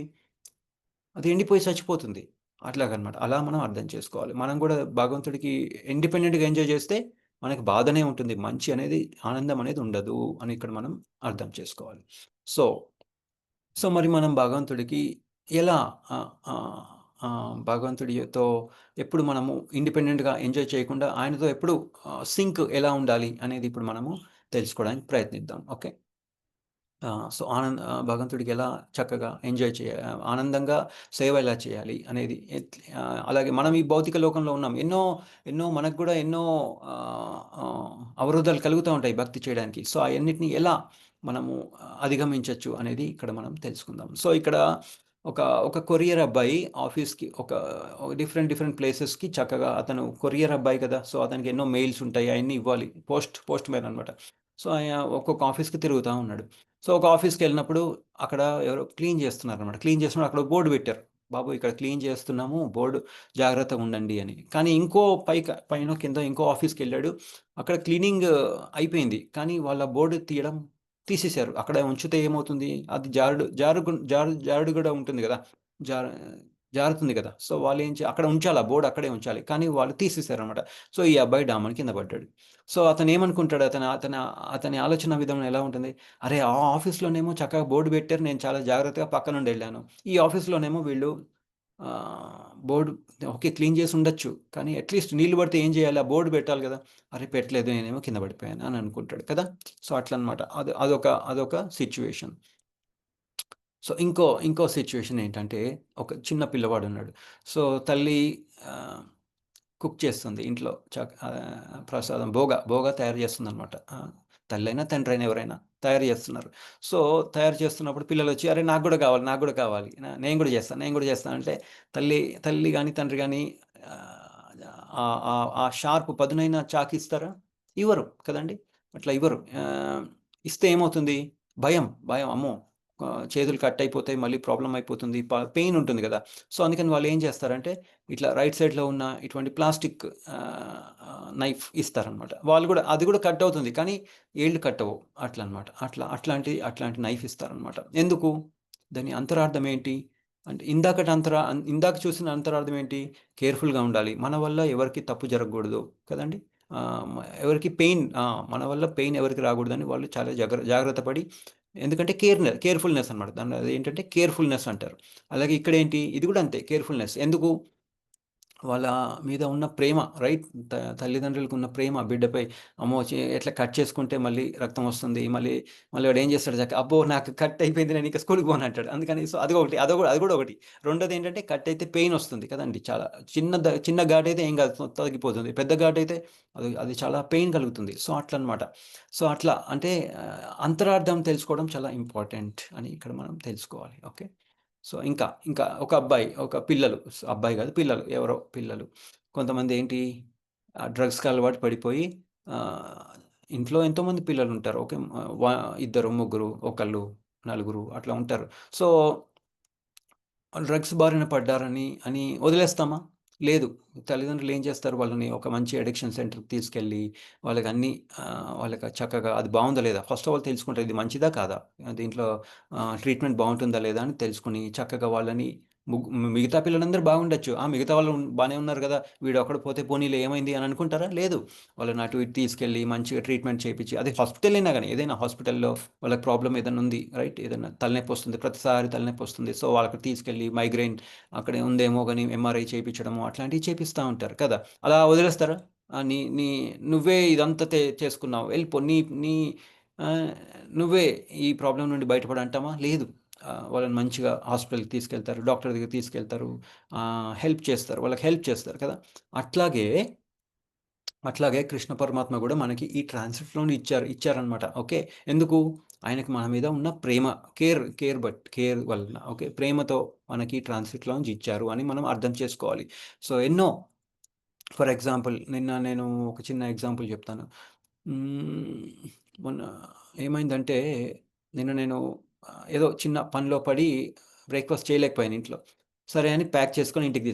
అది ఎండిపోయి చచ్చిపోతుంది. అట్లాగనమాట. అలా మనం అర్థం చేసుకోవాలి. మనం కూడా భగవంతుడికి ఇండిపెండెంట్‌గా ఎంజాయ్ చేస్తే మనకి బాధనే ఉంటుంది. మంచి అనేది, ఆనందం అనేది ఉండదు అని ఇక్కడ మనం అర్థం చేసుకోవాలి. సో, మరి మనం భగవంతుడికి ఎలా భగవంతుడితో ఎప్పుడు మనము ఇండిపెండెంట్‌గా ఎంజాయ్ చేయకుండా ఆయనతో ఎప్పుడు సింక్ ఎలా ఉండాలి అనేది ఇప్పుడు మనము తెలుసుకోవడానికి ప్రయత్నిద్దాం. ఓకే. సో భగవంతుడికి ఎలా చక్కగా ఎంజాయ్ ఆనందంగా సేవ ఎలా చేయాలి అనేది అలాగే మనం ఈ భౌతిక లోకంలో ఉన్నాం. ఎన్నో మనకు కూడా ఎన్నో అవరోధాలు కలుగుతూ ఉంటాయి భక్తి చేయడానికి. సో అయన్నిటిని ఎలా మనము అధిగమించొచ్చు అనేది ఇక్కడ మనం తెలుసుకుందాం. సో ఇక్కడ ఒక కొరియర్ అబ్బాయి ఆఫీస్‌కి డిఫరెంట్ ప్లేసెస్‌కి చక్కగా అతను కొరియర్ అబ్బాయి కదా! సో అతనికి ఎన్నో మెయిల్స్ ఉంటాయి. అయన్నీ ఇవ్వాలి. పోస్ట్ మ్యాన్ అనమాట. సో ఆయన ఒక్కొక్క ఆఫీస్‌కి తిరుగుతా ఉన్నాడు. సో ఒక ఆఫీస్‌కెళ్ళినప్పుడు అక్కడ ఎవరో క్లీన్ చేస్తున్నారనమాట. క్లీన్ చేస్తున్నప్పుడు అక్కడ బోర్డ్ పెట్టారు. బాబు ఇక్కడ క్లీన్ చేస్తున్నాము, బోర్డ్ జాగ్రత్తగా ఉండండి అని. కానీ ఇంకో పైనో కిందో ఇంకో ఆఫీస్‌కెళ్ళాడు. అక్కడ క్లీనింగ్ అయిపోయింది. కానీ వాళ్ళ బోర్డ్ తీసేశారు. అక్కడ ఉంచితే ఏమవుతుంది? అది జారుడు కూడా ఉంటుంది గదా! జార జారుతుంది కదా! సో అక్కడ ఉంచాలి, ఆ బోర్డ్ అక్కడే ఉంచాలి. కానీ వాళ్ళు తీసేశారనమాట. సో ఈ అబ్బాయి డామని కింద పడ్డాడు. సో అతనేమనుకుంటాడు? అతని ఆలోచన విధానం ఎలా ఉంటుంది? అరే! ఆ ఆఫీస్‌లోనేమో చక్కగా బోర్డ్ పెట్టారు. నేను చాలా జాగ్రత్తగా పక్క నుండి ఎళ్ళాను. ఈ ఆఫీస్‌లోనేమో వీళ్ళు బోర్డ్ ఓకే. క్లీన్ చేసి ఉండొచ్చు. కానీ అట్‌లీస్ట్ నీళ్లు పడితే ఏం చేయాలి? ఆ బోర్డ్ పెట్టాలి కదా! అరే! పెట్టలేదు. నేనేమో కింద పడిపోయాను అని అనుకుంటాడు కదా! సో అట్లనమాట. అదొక సిట్యుయేషన్. సో ఇంకో సిట్యుయేషన్ ఏంటంటే, ఒక చిన్న పిల్లవాడున్నాడు. సో తల్లి కుక్ చేస్తుంది ఇంట్లో ప్రసాదం భోగా తయారు చేస్తుందనమాట. తల్లైనా తండ్రైనా ఎవరైనా తయారు చేస్తున్నారు. సో తయారు చేస్తున్నప్పుడు పిల్లలు వచ్చి అరే నాకు కూడా కావాలి, నాకు కూడా కావాలి, నేను కూడా చేస్తాను అంటే తల్లి కానీ తండ్రి కానీ ఆ షార్ప్ పదునైన చాకు ఇస్తారా? ఇవ్వరు కదండి. అట్లా ఇవ్వరు. ఇస్తే ఏమవుతుంది? భయం అమ్మో చేతులు కట్ అయిపోతాయి, మళ్ళీ ప్రాబ్లం అయిపోతుంది, పెయిన్ ఉంటుంది కదా. సో అందుకని వాళ్ళు ఏం చేస్తారంటే ఇట్లా రైట్ సైడ్లో ఉన్న ఇటువంటి ప్లాస్టిక్ నైఫ్ ఇస్తారనమాట. వాళ్ళు కూడా అది కూడా కట్ అవుతుంది కానీ ఏళ్ళు కట్ అవ్వవు అట్లా అనమాట. అట్లాంటి నైఫ్ ఇస్తారనమాట. ఎందుకు? దాని అంతరార్థం ఏంటి అంటే ఇందాక చూసిన అంతరార్థం ఏంటి? కేర్ఫుల్గా ఉండాలి, మన వల్ల ఎవరికి తప్పు జరగకూడదు కదండి. ఎవరికి పెయిన్ మన వల్ల పెయిన్ ఎవరికి రాకూడదని వాళ్ళు చాలా జాగ్రత్త పడి, ఎందుకంటే కేర్ఫుల్నెస్ అనమాట. దాన్ని అది ఏంటంటే కేర్ఫుల్నెస్ అంటారు. అలాగే ఇక్కడ ఏంటి? ఇది కూడా అంతే, కేర్ఫుల్నెస్. ఎందుకు? వాళ్ళ మీద ఉన్న ప్రేమ, రైట్? తల్లిదండ్రులకు ఉన్న ప్రేమ బిడ్డపై. అమ్మో ఎట్లా కట్ చేసుకుంటే మళ్ళీ రక్తం వస్తుంది, మళ్ళీ వాడు ఏం చేస్తాడు? అబ్బో నాకు కట్ అయిపోయింది, నేను ఇంకా స్కూల్కి పోను అంటాడు. అందుకని సో అది కూడా ఒకటి. రెండోది ఏంటంటే కట్ అయితే పెయిన్ వస్తుంది కదండి. చాలా చిన్న ఘాట్ అయితే ఏం కాదు, తగ్గిపోతుంది. పెద్ద ఘాట్ అయితే అది చాలా పెయిన్ కలుగుతుంది. సో అట్లా అనమాట. సో అట్లా అంటే అంతరార్థం తెలుసుకోవడం చాలా ఇంపార్టెంట్ అని ఇక్కడ మనం తెలుసుకోవాలి. ఓకే. సో ఇంకా అబ్బాయి కాదు, ఎవరో పిల్లలు కొంతమంది ఏంటి డ్రగ్స్కి అలవాటు పడిపోయి ఇంట్లో ఎంతోమంది పిల్లలు ఉంటారు. ఓకే, 2 3 ఒకళ్ళు నలుగురు అట్లా ఉంటారు. సో డ్రగ్స్ బారిన పడ్డారని వదిలేస్తామా? లేదు. తల్లిదండ్రులు ఏం చేస్తారు? వాళ్ళని ఒక మంచి అడిక్షన్ సెంటర్‌కి తీసుకెళ్ళి వాళ్ళకి చక్కగా అది బాగుందా లేదా ఫస్ట్ ఆఫ్ ఆల్ తెలుసుకుంటారు. ఇది మంచిదా కాదా? దీంట్లో ట్రీట్మెంట్ బాగుంటుందా లేదా అని తెలుసుకొని చక్కగా వాళ్ళని మిగతా పిల్లలందరూ బాగుండొచ్చు. మిగతా వాళ్ళు బాగానే ఉన్నారు కదా, వీడు ఒక్కడు పోతే పోనీలే ఏమైంది అని అనుకుంటారా? లేదు. వాళ్ళని అటు ఇటు తీసుకెళ్ళి మంచిగా ట్రీట్మెంట్ చేయించి, అది హాస్పిటల్ అయినా కానీ ఏదైనా హాస్పిటల్లో వాళ్ళకి ప్రాబ్లం ఏదైనా ఉంది, రైట్? ఏదైనా తలనొప్పి వస్తుంది, ప్రతిసారి తలనొప్పి వస్తుంది. సో వాళ్ళకి తీసుకెళ్ళి మైగ్రెయిన్ అక్కడే ఉందేమో కానీ ఎంఆర్ఐ చేయించడము అట్లాంటివి చేపిస్తూ ఉంటారు కదా. అలా వదిలేస్తారా? నువ్వే ఇదంతా చేసుకున్నావు, వెళ్ళిపో, నువ్వే ఈ ప్రాబ్లం నుండి బయటపడంటామా? లేదు. వాళ్ళని మంచిగా హాస్పిటల్కి తీసుకెళ్తారు, డాక్టర్ దగ్గర తీసుకెళ్తారు, వాళ్ళకి హెల్ప్ చేస్తారు కదా. అట్లాగే కృష్ణ పరమాత్మ కూడా మనకి ఈ ట్రాన్సిట్లోని ఇచ్చారనమాట. ఓకే. ఎందుకు? ఆయనకి మన మీద ఉన్న ప్రేమ, కేర్ వలన, ఓకే, ప్రేమతో మనకి ట్రాన్సిట్లోంచి ఇచ్చారు అని మనం అర్థం చేసుకోవాలి. సో ఫర్ ఎగ్జాంపుల్ నేను ఒక చిన్న ఎగ్జాంపుల్ చెప్తాను. మొన్న ఏమైందంటే నేను ఏదో చిన్న పనిలో పడి బ్రేక్ఫాస్ట్ చేయలేకపోయాను ఇంట్లో. సరే అని ప్యాక్ చేసుకొని ఇంటికి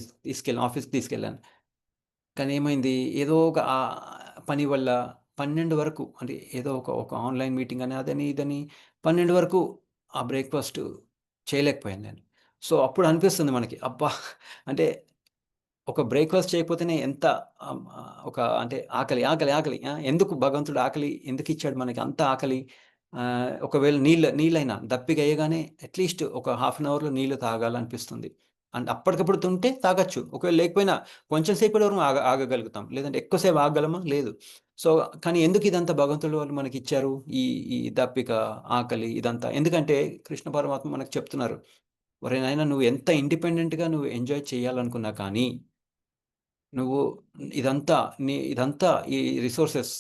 ఆఫీస్కి తీసుకెళ్ళాను. కానీ ఏమైంది? ఏదో ఒక పని వల్ల 12 వరకు, అంటే ఏదో ఒక ఆన్లైన్ మీటింగ్ అని అదని ఇదని 12 వరకు ఆ బ్రేక్ఫాస్ట్ చేయలేకపోయాను నేను. సో అప్పుడు అనిపిస్తుంది మనకి, అబ్బా! అంటే ఒక బ్రేక్ఫాస్ట్ చేయకపోతేనే ఎంత అంటే ఆకలి. ఎందుకు భగవంతుడు ఆకలి ఎందుకు ఇచ్చాడు మనకి అంత ఆకలి? ఒకవేళ నీళ్ళైనా దప్పిక అయ్యగానే అట్లీస్ట్ ఒక హాఫ్ అన్ అవర్లో నీళ్ళు తాగాలనిపిస్తుంది. అండ్ అప్పటికప్పుడు తింటే తాగొచ్చు. ఒకవేళ లేకపోయినా కొంచెం సేపటి వరకు ఆగగలుగుతాం. లేదంటే ఎక్కువసేపు ఆగగలమా? లేదు. సో కానీ ఎందుకు ఇదంతా భగవంతుడు వాళ్ళు మనకి ఇచ్చారు? ఈ దప్పిక, ఆకలి ఇదంతా ఎందుకంటే కృష్ణ పరమాత్మ మనకు చెప్తున్నారు, ఒరేయ్ నాయనా, నువ్వు ఎంత ఇండిపెండెంట్‌గా నువ్వు ఎంజాయ్ చేయాలనుకున్నా కానీ నువ్వు ఇదంతా ఈ రిసోర్సెస్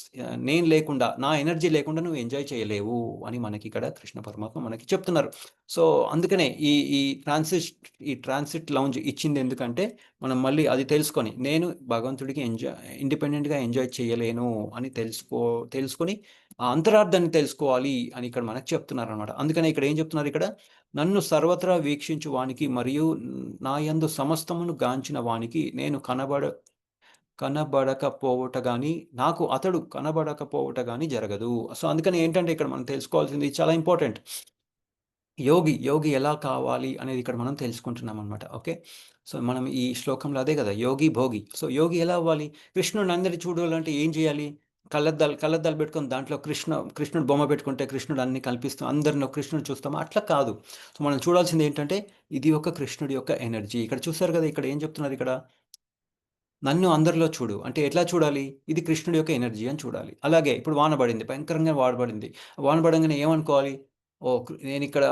నేను లేకుండా, నా ఎనర్జీ లేకుండా నువ్వు ఎంజాయ్ చేయలేవు అని మనకి ఇక్కడ కృష్ణ పరమాత్మ మనకి చెప్తున్నారు. సో అందుకనే ఈ ట్రాన్సిట్ లౌంజ్ ఇచ్చింది ఎందుకంటే మనం మళ్ళీ అది తెలుసుకొని, నేను భగవంతుడికి ఇండిపెండెంట్‌గా ఎంజాయ్ చేయలేను అని తెలుసుకొని ఆ అంతరార్థాన్ని తెలుసుకోవాలి అని ఇక్కడ మనకు చెప్తున్నారనమాట. అందుకనే ఇక్కడ ఏం చెప్తున్నారు ఇక్కడ? నన్ను సర్వత్రా వీక్షించు వానికి మరియు నా యందు సమస్తమును గాంచిన వానికి నేను కనబడకపోవుట గాని, నాకు అతడు కనబడకపోవుట గాని జరగదు. సో అందుకని ఏంటంటే ఇక్కడ మనం తెలుసుకోవాల్సింది చాలా ఇంపార్టెంట్. యోగి ఎలా కావాలి అనేది ఇక్కడ మనం తెలుసుకుంటున్నాం అనమాట. ఓకే. సో మనం ఈ శ్లోకంలో అదే కదా, యోగి భోగి. సో యోగి ఎలా అవ్వాలి? కృష్ణుడిని అందరి చూడాలంటే ఏం చేయాలి? కళ్ళద్దాలు పెట్టుకొని దాంట్లో కృష్ణుడు బొమ్మ పెట్టుకుంటే కృష్ణుడు అన్ని కల్పిస్తాం, అందరిని కృష్ణుడు చూస్తామా? అట్లా కాదు. సో మనం చూడాల్సింది ఏంటంటే ఇది ఒక కృష్ణుడి యొక్క ఎనర్జీ. ఇక్కడ చూసారు కదా, ఇక్కడ ఏం చెప్తున్నారు? ఇక్కడ నన్ను అందరిలో చూడు అంటే ఎట్లా చూడాలి? ఇది కృష్ణుడి యొక్క ఎనర్జీ అని చూడాలి. అలాగే ఇప్పుడు వాన పడింది, భయంకరంగా వాన పడింది. వాన పడంగానే ఏమనుకోవాలి? నేను ఇక్కడ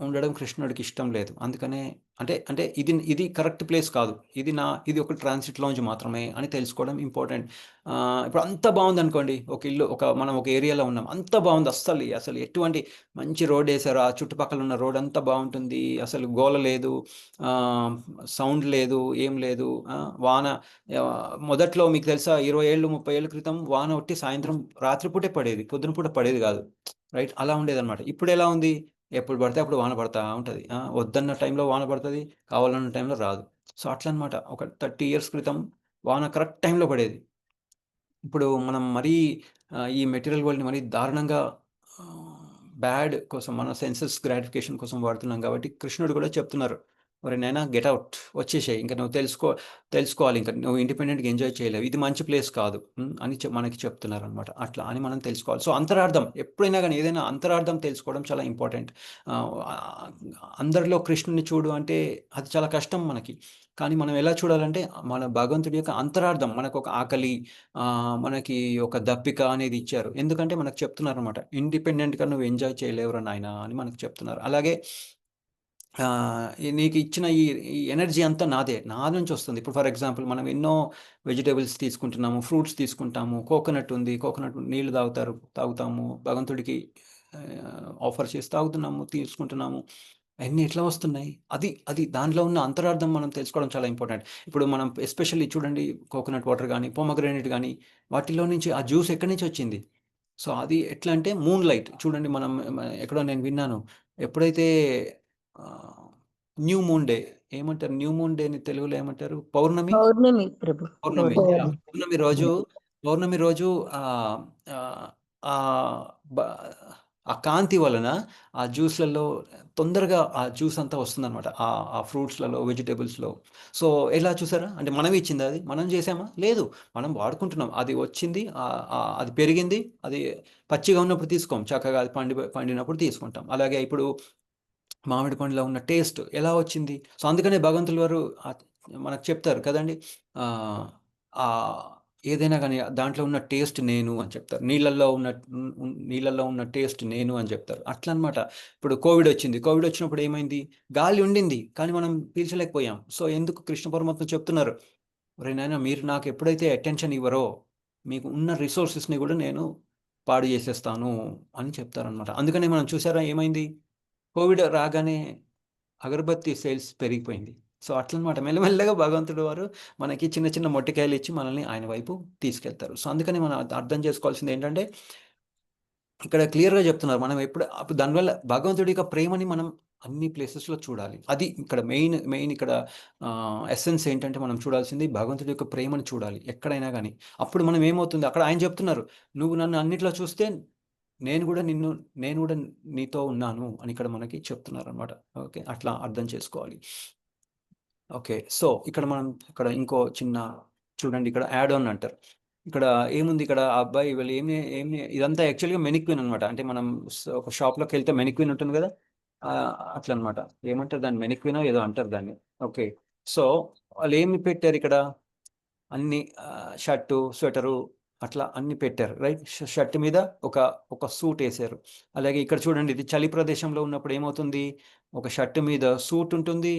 ఉండడం కృష్ణుడికి ఇష్టం లేదు. అందుకనే అంటే అంటే ఇది కరెక్ట్ ప్లేస్ కాదు. ఇది ఒక ట్రాన్సిట్ లాంజ్ మాత్రమే అని తెలుసుకోవడం ఇంపార్టెంట్. ఇప్పుడు అంతా బాగుందనుకోండి. ఒక ఇల్లు మనం ఒక ఏరియాలో ఉన్నాం. అంతా బాగుంది. అసలు ఎటువంటి మంచి రోడ్ ఏశారు. ఆ చుట్టుపక్కల ఉన్న రోడ్ అంతా బాగుంటుంది. అసలు గోల లేదు. సౌండ్ లేదు. ఏం లేదు. వాన మొదట్లో మీకు తెలుసా 20 ఏళ్ళు, 30 ఏళ్ల క్రితం వాన ఒట్టి సాయంత్రం రాత్రిపూటే పడేది. పొద్దున పూట పడేది కాదు. రైట్? అలా ఉండేదనమాట. ఇప్పుడెలా ఉంది? ఎప్పుడు పడితే అప్పుడు వాన పడతా ఉంటది. వద్దన్న టైంలో వాన పడతది. కావాలన్న టైంలో రాదు. సో, అట్లనమాట. ఒక 30 ఇయర్స్ క్రితం వాన కరెక్ట్ టైంలో పడేది. ఇప్పుడు మనం మరీ ఈ మెటీరియల్ వరల్డ్‌ని మరీ దారుణంగా బ్యాడ్ కోసం మన సెన్సెస్ గ్రాటిఫికేషన్ కోసం వాడుతున్నాం కాబట్టి కృష్ణుడు కూడా చెప్తున్నారు. "ఒరేయ్ నాయనా గెట్ ఔట్. వచ్చేసేయ్. ఇంక నువ్వు తెలుసుకోవాలి. ఇంక నువ్వు ఇండిపెండెంట్‌గా ఎంజాయ్ చేయలేవు. ఇది మంచి ప్లేస్ కాదు" అని మనకి చెప్తున్నారనమాట. అట్లా అని మనం తెలుసుకోవాలి. సో, అంతరార్థం ఎప్పుడైనా గానీ ఏదైనా అంతరార్థం తెలుసుకోవడం చాలా ఇంపార్టెంట్. ఆహ్, అందరిలో కృష్ణుడిని చూడు అంటే అది చాలా కష్టం మనకి. కానీ మనం ఎలా చూడాలంటే మన భగవంతుడి యొక్క అంతరార్థం మనకొక ఆకలి, మనకి ఒక దప్పిక అనేది ఇచ్చారు. ఎందుకంటే మనకు చెప్తున్నారనమాట. ఇండిపెండెంట్‌గా నువ్వు ఎంజాయ్ చేయలేవురా నాయనా అని మనకు చెప్తున్నారు. అలాగే నీకు ఇచ్చిన ఈ ఎనర్జీ అంతా నాదే. నా నుంచి వస్తుంది. ఇప్పుడు ఫర్ ఎగ్జాంపుల్ మనం ఎన్నో వెజిటబుల్స్ తీసుకుంటున్నాము, ఫ్రూట్స్ తీసుకుంటాము, కోకోనట్ ఉంది. కోకోనట్ నీళ్లు తాగుతాము. భగవంతుడికి ఆఫర్ చేసి తాగుతున్నాము, తీసుకుంటున్నాము. అయన్నీ ఎట్లా వస్తున్నాయి? అది దాంట్లో ఉన్న అంతరార్థం మనం తెలుసుకోవడం చాలా ఇంపార్టెంట్. ఇప్పుడు మనం ఎస్పెషల్లీ చూడండి కోకోనట్ వాటర్ గానీ, పొమోగ్రానేట్ గానీ వాటిలో నుంచి ఆ జ్యూస్ ఎక్కడి నుంచి వచ్చింది? సో, అది ఎట్లా అంటే మూన్ లైట్ చూడండి ఎక్కడో నేను విన్నాను. ఎప్పుడైతే ఆహ్, న్యూ మూన్ డే ఏమంటారు? న్యూ మూన్ డేని తెలుగులో ఏమంటారు? పౌర్ణమి? పౌర్ణమి ప్రభు. పౌర్ణమి. పౌర్ణమి. పౌర్ణమి రోజు ఆహ్, ఆహ్, ఆహ్, బ ఆ కాంతి వలన ఆ జ్యూస్‌లలో తొందరగా ఆ జ్యూస్ అంతా వస్తుందనమాట. ఆ ఫ్రూట్స్‌లలో, వెజిటబుల్స్‌లో. సో, ఎలా చూసారా? అంటే మనమే ఇచ్చిందా అది? మనం చేసామా? లేదు. మనం వాడుకుంటున్నాం. అది వచ్చింది. అది పెరిగింది. అది పచ్చిగా ఉన్నప్పుడు తీసుకోం. చక్కగా అది పండినప్పుడు తీసుకుంటాం. అలాగే ఇప్పుడు మామిడి పండులో ఉన్న టేస్ట్ ఎలా వచ్చింది? సో, అందుకనే భగవంతుల వారు మనకు చెప్తారు కదండీ! ఆహ్, ఆహ్, ఏదైనా గాని దాంట్లో ఉన్న టేస్ట్ నేను అని చెప్తారు. నీళ్ళల్లో ఉన్న టేస్ట్ నేను అని చెప్తారు. అట్లనమాట. ఇప్పుడు కోవిడ్ వచ్చింది. కోవిడ్ వచ్చినప్పుడు ఏమైంది? గాలి ఉండింది. కానీ మనం పీల్చలేకపోయాం. సో, ఎందుకు కృష్ణ పరమాత్మ చెప్తున్నారు. "ఒరేయ్ నాయనా మీరు నాకు ఎప్పుడైతే అటెన్షన్ ఇవ్వరో, మీకు ఉన్న రిసోర్సెస్‌ని గూడా నేను పాడు చేసేస్తాను" అని చెప్తారనమాట. అందుకనే మనం చూసారా ఏమైంది? కోవిడ్ రాగానే అగరబత్తి సేల్స్ పెరిగిపోయింది. సో, అట్లనమాట మెల్లమెల్లగా భగవంతుడు వారు మనకి చిన్న చిన్న మొట్టికాయలిచ్చి మనల్ని ఆయన వైపు తీసుకెళ్తారు. సో, అందుకని మనం అర్థం చేసుకోవాల్సిందేంటంటే ఇక్కడ క్లియర్‌గా చెప్తున్నారు. మనం అప్పుడు దానివల్ల భగవంతుడి యొక్క ప్రేమని మనం అన్ని ప్లేసెస్‌లో చూడాలి. అది ఇక్కడ మెయిన్ ఇక్కడ ఎసెన్స్ ఏంటంటే మనం చూడాల్సింది భగవంతుడి యొక్క ప్రేమను చూడాలి ఎక్కడైనా గాని. అప్పుడు మనం ఏమవుతుంది అక్కడ ఆయన చెప్తున్నారు. "నువ్వు నన్ను అన్నిట్లో చూస్తే నేను గూడా నీతో ఉన్నాను" అని ఇక్కడ మనకి చెప్తున్నారనమాట. ఓకే. అట్లా అర్థం చేసుకోవాలి. ఓకే. సో, ఇక్కడ ఇంకో చిన్న చూడండి ఇక్కడ యాడ్ ఆన్ అంటారు. ఇక్కడ ఏముంది ఇక్కడ ఆ అబ్బాయి వీళ్ళు ఇదంతా యాక్చువల్‌గా మెనిక్విన్ అనమాట. అంటే మనం ఒక షాప్‌లోకెళ్తే మెనిక్విన్ ఉంటుంది గదా! అట్లనమాట. ఏమంటారు దాన్ని మెనిక్వినో ఏదో అంటారు దాన్ని. ఓకే. సో, వాళ్ళేమి పెట్టారిక్కడ? అన్ని షర్టు, స్వెటరు అట్లా అన్నీ పెట్టారు. రైట్? షర్ట్ మీద ఒక ఒక సూటేశారు. అలాగే ఇక్కడ చూడండి ఇది చలి ప్రదేశంలో ఉన్నప్పుడు ఏమవుతుంది? ఒక షర్ట్ మీద సూట్ ఉంటుంది.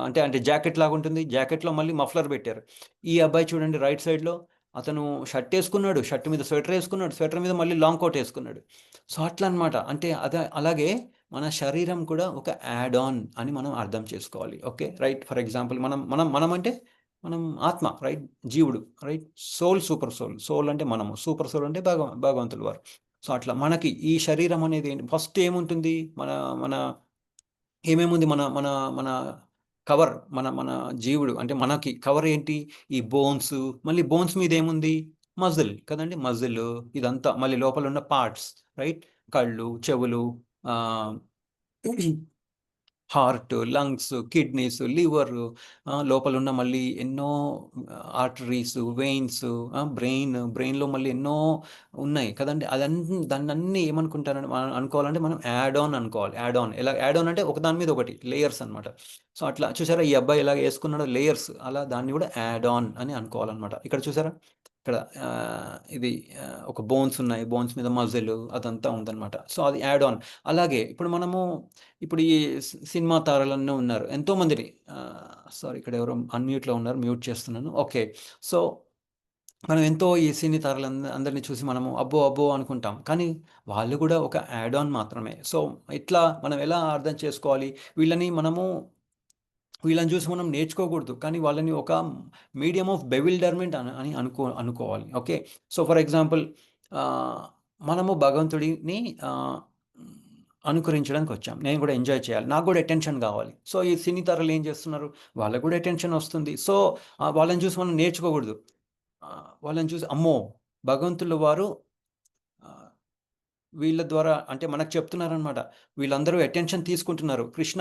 అంటే జాకెట్ లాగుంటుంది. జాకెట్‌లో మళ్ళీ మఫ్లర్ పెట్టారు. ఈ అబ్బాయి చూడండి రైట్ సైడ్‌లో అతను షర్ట్ ఏసుకున్నాడు. షర్ట్ మీద స్వెటర్ ఏసుకున్నాడు. స్వెటర్ మీద మళ్ళీ లాంగ్ కోట్ ఏసుకున్నాడు. సో, అట్లా అన్నమాట. అంటే అలాగే మన శరీరం కూడా ఒక యాడ్ ఆన్ అని మనం అర్థం చేసుకోవాలి. ఓకే. రైట్. ఫర్ ఎగ్జాంపుల్ మనం అంటే మనం ఆత్మ రైట్? జీవుడు right? Soul, super soul. Soul అంటే మనము. సూపర్ సోల్ అంటే భగవంతుల వారు. సో, అట్లా మనకి ఈ శరీరం అనేది ఫస్ట్ ఏముంటుంది? మన మన ఏమేముంది మన మన మన కవర్ మన జీవుడు అంటే మనకి కవర్ ఏంటి? ఈ బోన్స్ మళ్ళీ బోన్స్ మీద ఏముంది? మజిల్ కదండీ! మజిల్ ఇదంతా మళ్ళీ లోపల ఉన్న పార్ట్స్ రైట్? కళ్ళు, చెవులు ఆహ్ హార్ట్, లంగ్స్, కిడ్నీస్, లివరు లోపలున్న మళ్ళీ ఎన్నో ఆర్టరీస్, వెయిన్స్, బ్రెయిన్‌లో మళ్ళీ ఎన్నో ఉన్నాయి కదండీ! దాన్నన్నీ ఏమనుకుంటారంటే మనం అనుకోవాలంటే మనం యాడ్ ఆన్ అనుకోవాలి. యాడ్ ఆన్ ఎలా యాడ్ ఆన్ అంటే ఒకదాని మీద ఒకటి లేయర్స్ అనమాట. సో, అట్లా చూసారా ఈ అబ్బాయి ఎలాగ యేసుకున్నాడో లేయర్స్ అలా దాన్ని కూడా యాడ్ ఆన్ అని అనుకోవాలనమాట. ఇక్కడ చూసారా? ఇక్కడ ఇది ఒక బోన్స్ ఉన్నాయి, బోన్స్ మీద మజిల్ అదంతా ఉందన్నమాట. సో అది యాడ్ ఆన్. అలాగే ఇప్పుడు మనము ఇప్పుడు ఈ సినిమా తారలన్నీ ఉన్నారు ఎంతోమందిని. సారీ, ఇక్కడ ఎవరో అన్మ్యూట్లో ఉన్నారు, మ్యూట్ చేస్తున్నాను. ఓకే, సో మనం ఎంతో ఈ సినీ అందరినీ చూసి మనము అబ్బో అబ్బో అనుకుంటాం, కానీ వాళ్ళు కూడా ఒక యాడ్ ఆన్ మాత్రమే. సో ఇట్లా మనం ఎలా అర్థం చేసుకోవాలి, వీళ్ళని చూసి మనం నేర్చుకోకూడదు, కానీ వాళ్ళని ఒక మీడియం ఆఫ్ బెవిల్డర్మెంట్ అని అనుకోవాలి. ఓకే, సో ఫర్ ఎగ్జాంపుల్ మనము భగవంతుడిని అనుకరించడానికి వచ్చాం, నేను కూడా ఎంజాయ్ చేయాలి, నాకు కూడా అటెన్షన్ కావాలి. సో ఈ సినీ తారలు ఏం చేస్తున్నారు, వాళ్ళకు కూడా అటెన్షన్ వస్తుంది. సో వాళ్ళని చూసి మనం నేర్చుకోకూడదు. వాళ్ళని చూసి అమ్మో భగవంతుల వారు వీళ్ళ ద్వారా అంటే మనకు చెప్తున్నారనమాట, వీళ్ళందరూ అటెన్షన్ తీసుకుంటున్నారు. కృష్ణ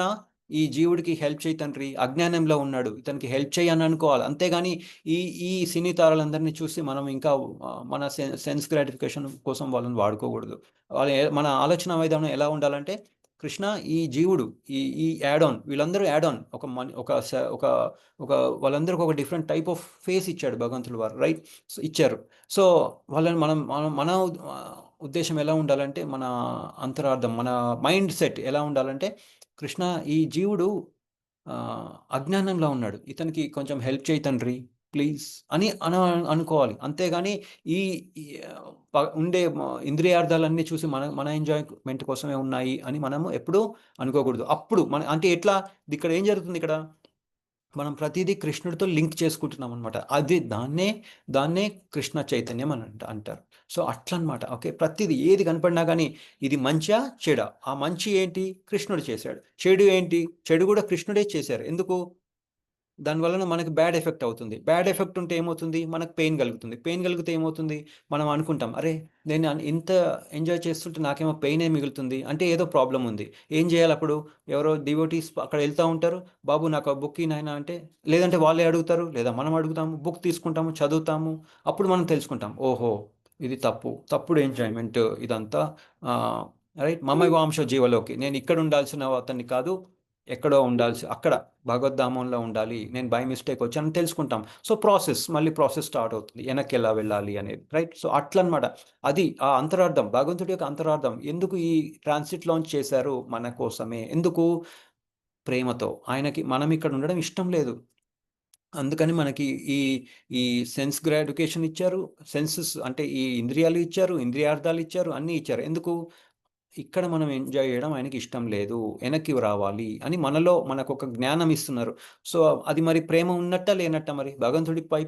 ఈ జీవుడికి హెల్ప్ చేయి తండ్రి, అజ్ఞానంలో ఉన్నాడు, ఇతనికి హెల్ప్ చేయి అని అనుకోవాలి. అంతేగాని ఈ సినీ తారలందరినీ చూసి మనం ఇంకా మన సెన్స్ గ్రాటిఫికేషన్ కోసం వాళ్ళని వాడుకోకూడదు. మన ఆలోచన విధానం ఎలా ఉండాలంటే, కృష్ణ ఈ జీవుడు, ఈ యాడ్ ఆన్, వీళ్ళందరూ యాడ్ ఆన్, ఒక వాళ్ళందరికీ ఒక డిఫరెంట్ టైప్ ఆఫ్ ఫేస్ ఇచ్చాడు భగవంతుడు వారు, రైట్? సో ఇచ్చారు. సో వాళ్ళని మన ఉద్దేశం ఎలా ఉండాలంటే, మన అంతరార్థం, మన మైండ్ సెట్ ఎలా ఉండాలంటే, కృష్ణ ఈ జీవుడు అజ్ఞానంలో ఉన్నాడు, ఇతనికి కొంచెం హెల్ప్ చేయి తండ్రి ప్లీజ్ అని అనుకోవాలి. అంతేగాని ఈ ఉండే ఇంద్రియార్థాలన్నీ చూసి మన ఎంజాయ్మెంట్ కోసమే ఉన్నాయి అని మనము ఎప్పుడూ అనుకోకూడదు. అప్పుడు అంటే ఎట్లా, ఇక్కడ ఏం జరుగుతుంది, ఇక్కడ మనం ప్రతిదీ కృష్ణుడితో లింక్ చేసుకుంటున్నాం అనమాట. దాన్నే కృష్ణ చైతన్యం అని అంటారు. సో అట్లా అనమాట. ఓకే, ప్రతిదీ ఏది కనపడినా కానీ ఇది మంచా చెడా, ఆ మంచి ఏంటి, కృష్ణుడు చేశాడు. చెడు ఏంటి, చెడు కూడా కృష్ణుడే చేశారు. ఎందుకు, దానివలన మనకు బ్యాడ్ ఎఫెక్ట్ అవుతుంది. బ్యాడ్ ఎఫెక్ట్ ఉంటే ఏమవుతుంది, మనకు పెయిన్ కలుగుతుంది. పెయిన్ కలిగితే ఏమవుతుంది, మనం అనుకుంటాం అరే నేను ఇంత ఎంజాయ్ చేస్తుంటే నాకేమో పెయినే మిగులుతుంది, అంటే ఏదో ప్రాబ్లం ఉంది. ఏం చేయాలి అప్పుడు, ఎవరో డివోటీస్ అక్కడ వెళ్తూ ఉంటారు, బాబు నాకు ఆ బుక్ నాయనా అంటే, లేదంటే వాళ్ళే అడుగుతారు, లేదా మనం అడుగుతాము, బుక్ తీసుకుంటాము, చదువుతాము. అప్పుడు మనం తెలుసుకుంటాం, ఓహో ఇది తప్పుడు ఎంజాయ్మెంట్ ఇదంతా, రైట్? మమవాంశ జీవలోకి, నేను ఇక్కడ ఉండాల్సిన అతన్ని కాదు, ఎక్కడో అక్కడ భగవద్ధామంలో ఉండాలి, నేను బై మిస్టేక్ వచ్చానని తెలుసుకుంటాం. సో మళ్ళీ ప్రాసెస్ స్టార్ట్ అవుతుంది, వెనక్కి ఎలా వెళ్ళాలి అనేది, రైట్? సో అట్లా అనమాట. అది ఆ అంతరార్థం, భగవంతుడి యొక్క అంతరార్థం. ఎందుకు ఈ ట్రాన్సిట్ లాంచ్ చేశారు, మన కోసమే. ఎందుకు, ప్రేమతో. ఆయనకి మనం ఇక్కడ ఉండడం ఇష్టం లేదు, అందుకని మనకి ఈ సెన్స్ గ్రాటిఫికేషన్ ఇచ్చారు, సెన్సెస్ అంటే ఈ ఇంద్రియాలు ఇచ్చారు, ఇంద్రియార్థాలు ఇచ్చారు, అన్నీ ఇచ్చారు. ఎందుకు, ఇక్కడ మనం ఎంజాయ్ చేయడం ఆయనకి ఇష్టం లేదు, వెనక్కి రావాలి అని మనకు ఒక జ్ఞానం ఇస్తున్నారు. సో అది మరి ప్రేమ ఉన్నట్ట లేనట్ట, మరి భగవంతుడిపై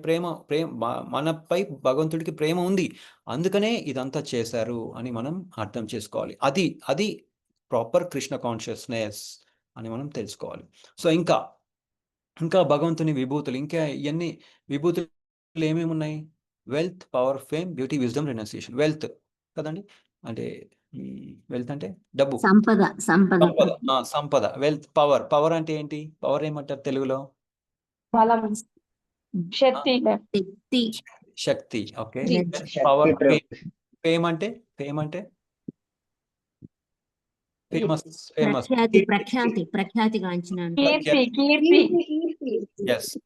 మనపై భగవంతుడికి ప్రేమ ఉంది, అందుకనే ఇదంతా చేశారు అని మనం అర్థం చేసుకోవాలి. అది ప్రాపర్ కృష్ణ కాన్షియస్నెస్ అని మనం తెలుసుకోవాలి. సో ఇంకా భగవంతుని విభూతులు, ఇంకా ఇవన్నీ విభూతులు ఏమేమి ఉన్నాయి, wealth, power, fame, beauty, wisdom, renunciation. Wealth కదండి, అంటే వెల్త్ అంటే డబ్బు, సంపద. వెల్త్, పవర్ అంటే ఏంటి, పవర్ ఏమంటారు తెలుగులో, బలం, శక్తి. Okay, power. ఫేమ్ అంటే ఫేమస్,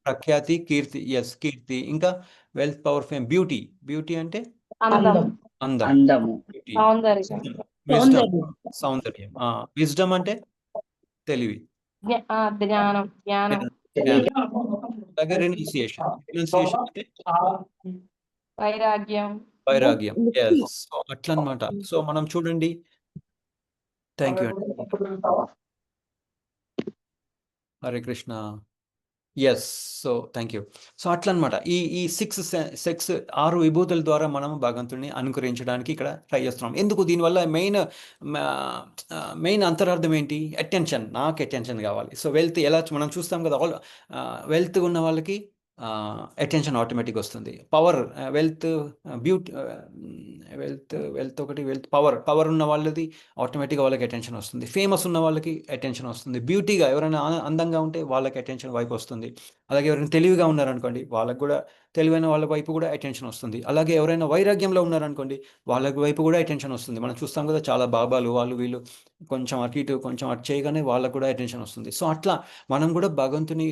ప్రఖ్యాతి, కీర్తి. ఎస్, కీర్తి. ఇంకా వెల్త్, పవర్, ఫేమ్, బ్యూటీ అంటే అందం, సౌందర్యం. విజ్డమ్ అంటే తెలివి, జ్ఞానం. అలాగే రెనౌన్సియేషన్ అంటే వైరాగ్యం. ఎస్, అట్లా అనమాట. సో మనం చూడండి, థ్యాంక్ యూ అండి, Hare Krishna. Yes, so thank you. So అట్లా అనమాట. ఈ 6 విభూతుల ద్వారా మనం భగవంతుడిని అనుకరించడానికి ఇక్కడ ట్రై చేస్తున్నాం. ఎందుకు, దీనివల్ల మెయిన్ అంతరార్థం ఏంటి, అటెన్షన్. నాకు అటెన్షన్ కావాలి. సో వెల్త్ ఎలా మనం చూస్తాం కదా, వెల్త్ ఉన్న వాళ్ళకి అటెన్షన్ ఆటోమేటిక్ వస్తుంది. పవర్, వెల్త్, బ్యూటీ, వెల్త్ ఒకటి, పవర్ ఉన్న వాళ్ళది ఆటోమేటిక్గా వాళ్ళకి అటెన్షన్ వస్తుంది. ఫేమస్ ఉన్న వాళ్ళకి అటెన్షన్ వస్తుంది. బ్యూటీగా ఎవరైనా అందంగా ఉంటే వాళ్ళకి అటెన్షన్ వైపు వస్తుంది. అలాగే ఎవరైనా తెలివిగా ఉన్నారనుకోండి, వాళ్ళకి కూడా తెలివైన వాళ్ళ వైపు కూడా అటెన్షన్ వస్తుంది. అలాగే ఎవరైనా వైరాగ్యంలో ఉన్నారనుకోండి, వాళ్ళకి వైపు కూడా అటెన్షన్ వస్తుంది. మనం చూస్తాం కదా, చాలా బాబాలు వాళ్ళు వీళ్ళు కొంచెం అటు ఇటు కొంచెం అటు చేయగానే వాళ్ళకు కూడా అటెన్షన్ వస్తుంది. సో అట్లా మనం కూడా భగవంతుడు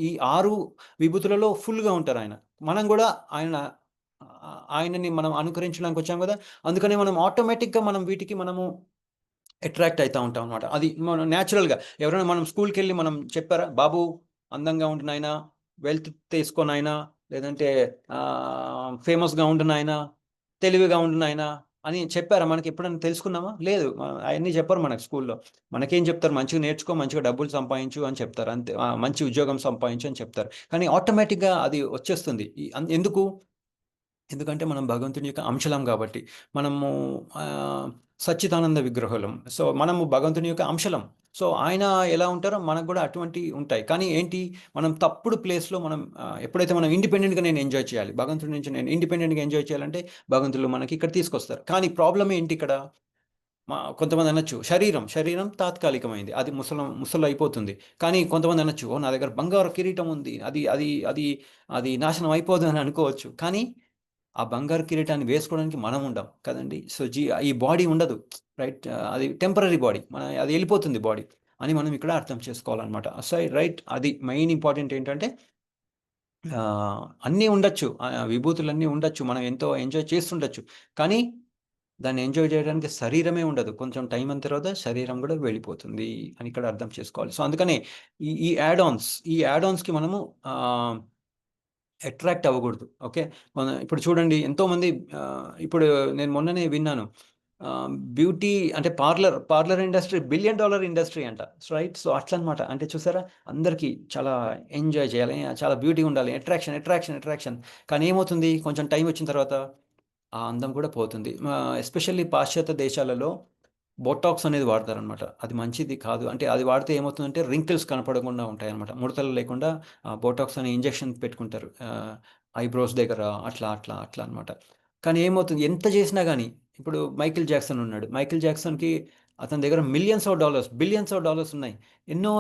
ఈ 6 విభూతులలో ఫుల్గా ఉంటారు ఆయన. మనం కూడా ఆయనని మనం అనుకరించడానికి వచ్చాం కదా, అందుకనే మనం ఆటోమేటిక్గా మనం వీటికి మనము అట్రాక్ట్ అవుతూ ఉంటాం అనమాట. అది మనం న్యాచురల్గా ఎవరైనా మనం స్కూల్కి వెళ్ళి మనం చెప్పారా, బాబు అందంగా ఉంటున్నాయినా, వెల్త్ తీసుకోనాయినా, లేదంటే ఫేమస్గా ఉంటున్నాయినా, తెలివిగా ఉంటున్నాయినా అని చెప్పారా? మనకి ఎప్పుడైనా తెలుసుకున్నామా? లేదు. అవన్నీ చెప్పరు మనకు స్కూల్లో. మనకేం చెప్తారు, మంచిగా నేర్చుకో, మంచిగా డబ్బులు సంపాదించు అని చెప్తారు అంతే. మంచి ఉద్యోగం సంపాదించు అని చెప్తారు. కానీ ఆటోమేటిక్గా అది వచ్చేస్తుంది. ఎందుకంటే మనం భగవంతుని యొక్క అంశలం కాబట్టి. మనము సచ్చిదానంద విగ్రహులం. సో మనము భగవంతుని యొక్క అంశలం. సో ఆయన ఎలా ఉంటారో మనకు కూడా అటువంటి ఉంటాయి. కానీ ఏంటి, మనం తప్పుడు ప్లేస్లో మనం ఎప్పుడైతే మనం ఇండిపెండెంట్గా నేను ఎంజాయ్ చేయాలి, భగవంతుడి నుంచి నేను ఇండిపెండెంట్గా ఎంజాయ్ చేయాలంటే భగవంతులు మనకి ఇక్కడ తీసుకొస్తారు. కానీ ప్రాబ్లం ఏంటి ఇక్కడ, కొంతమంది అనొచ్చు శరీరం తాత్కాలికమైంది, అది ముసలు అయిపోతుంది. కానీ కొంతమంది అనొచ్చు, ఓ నా దగ్గర బంగారు కిరీటం ఉంది, అది అది అది అది నాశనం అయిపోదు అని అనుకోవచ్చు. కానీ ఆ బంగారు కిరీటాన్ని వేసుకోవడానికి మనం ఉండం కదండి. సో ఈ బాడీ ఉండదు, రైట్. అది టెంపరీ బాడీ, అది వెళ్ళిపోతుంది బాడీ అని మనం ఇక్కడ అర్థం చేసుకోవాలన్నమాట. సో రైట్, అది మెయిన్ ఇంపార్టెంట్ ఏంటంటే అన్నీ ఉండొచ్చు, విభూతులన్నీ ఉండొచ్చు, మనం ఎంతో ఎంజాయ్ చేస్తుండొచ్చు. కానీ దాన్ని ఎంజాయ్ చేయడానికి శరీరమే ఉండదు. కొంచెం టైం అయిన తర్వాత శరీరం కూడా వెళ్ళిపోతుంది అని ఇక్కడ అర్థం చేసుకోవాలి. సో అందుకనే ఈ యాడ్ ఆన్స్కి మనము అట్రాక్ట్ అవ్వకూడదు. ఓకే, ఇప్పుడు చూడండి ఎంతోమంది, ఇప్పుడు నేను మొన్ననే విన్నాను, బ్యూటీ అంటే పార్లర్ ఇండస్ట్రీ $1 బిలియన్ ఇండస్ట్రీ అంట, రైట్. సో అట్లా అనమాట. అంటే చూసారా, అందరికీ చాలా ఎంజాయ్ చేయాలి, చాలా బ్యూటీ ఉండాలి, అట్రాక్షన్. కానీ ఏమవుతుంది, కొంచెం టైం వచ్చిన తర్వాత ఆ అందం కూడా పోతుంది. ఎస్పెషల్లీ పాశ్చాత్య దేశాలలో బోటాక్స్ అనేది వాడతారనమాట. అది మంచిది కాదు. అంటే అది వాడితే ఏమవుతుందంటే రింకిల్స్ కనపడకుండా ఉంటాయన్నమాట. ముడతలు లేకుండా బోటాక్స్ అనే ఇంజెక్షన్ పెట్టుకుంటారు ఐబ్రోస్ దగ్గర, అట్లా అనమాట. కానీ ఏమవుతుంది, ఎంత చేసినా కానీ, ఇప్పుడు మైకిల్ జాక్సన్ ఉన్నాడు. మైకిల్ జాక్సన్కి అతని దగ్గర బిలియన్స్ ఆఫ్ డాలర్స్ ఉన్నాయి. ఎన్నో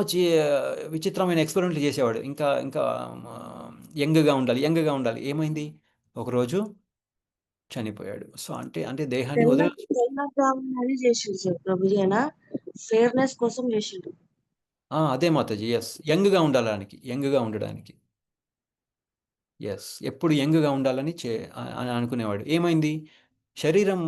విచిత్రమైన ఎక్స్పెరిమెంట్లు చేసేవాడు. ఇంకా ఇంకా యంగ్గా ఉండాలి. ఏమైంది, ఒకరోజు చనిపోయాడు. సో అంటే దేహాన్ని అది చేసిండు సార్ ప్రభుజీ, ఆయన ఫేర్నెస్ కోసం చేసిండు. అదే మాతాజీ, ఎస్, యంగ్గా ఉండడానికి ఎప్పుడు యంగ్గా ఉండాలని అని అనుకునేవాడు. ఏమైంది, శరీరం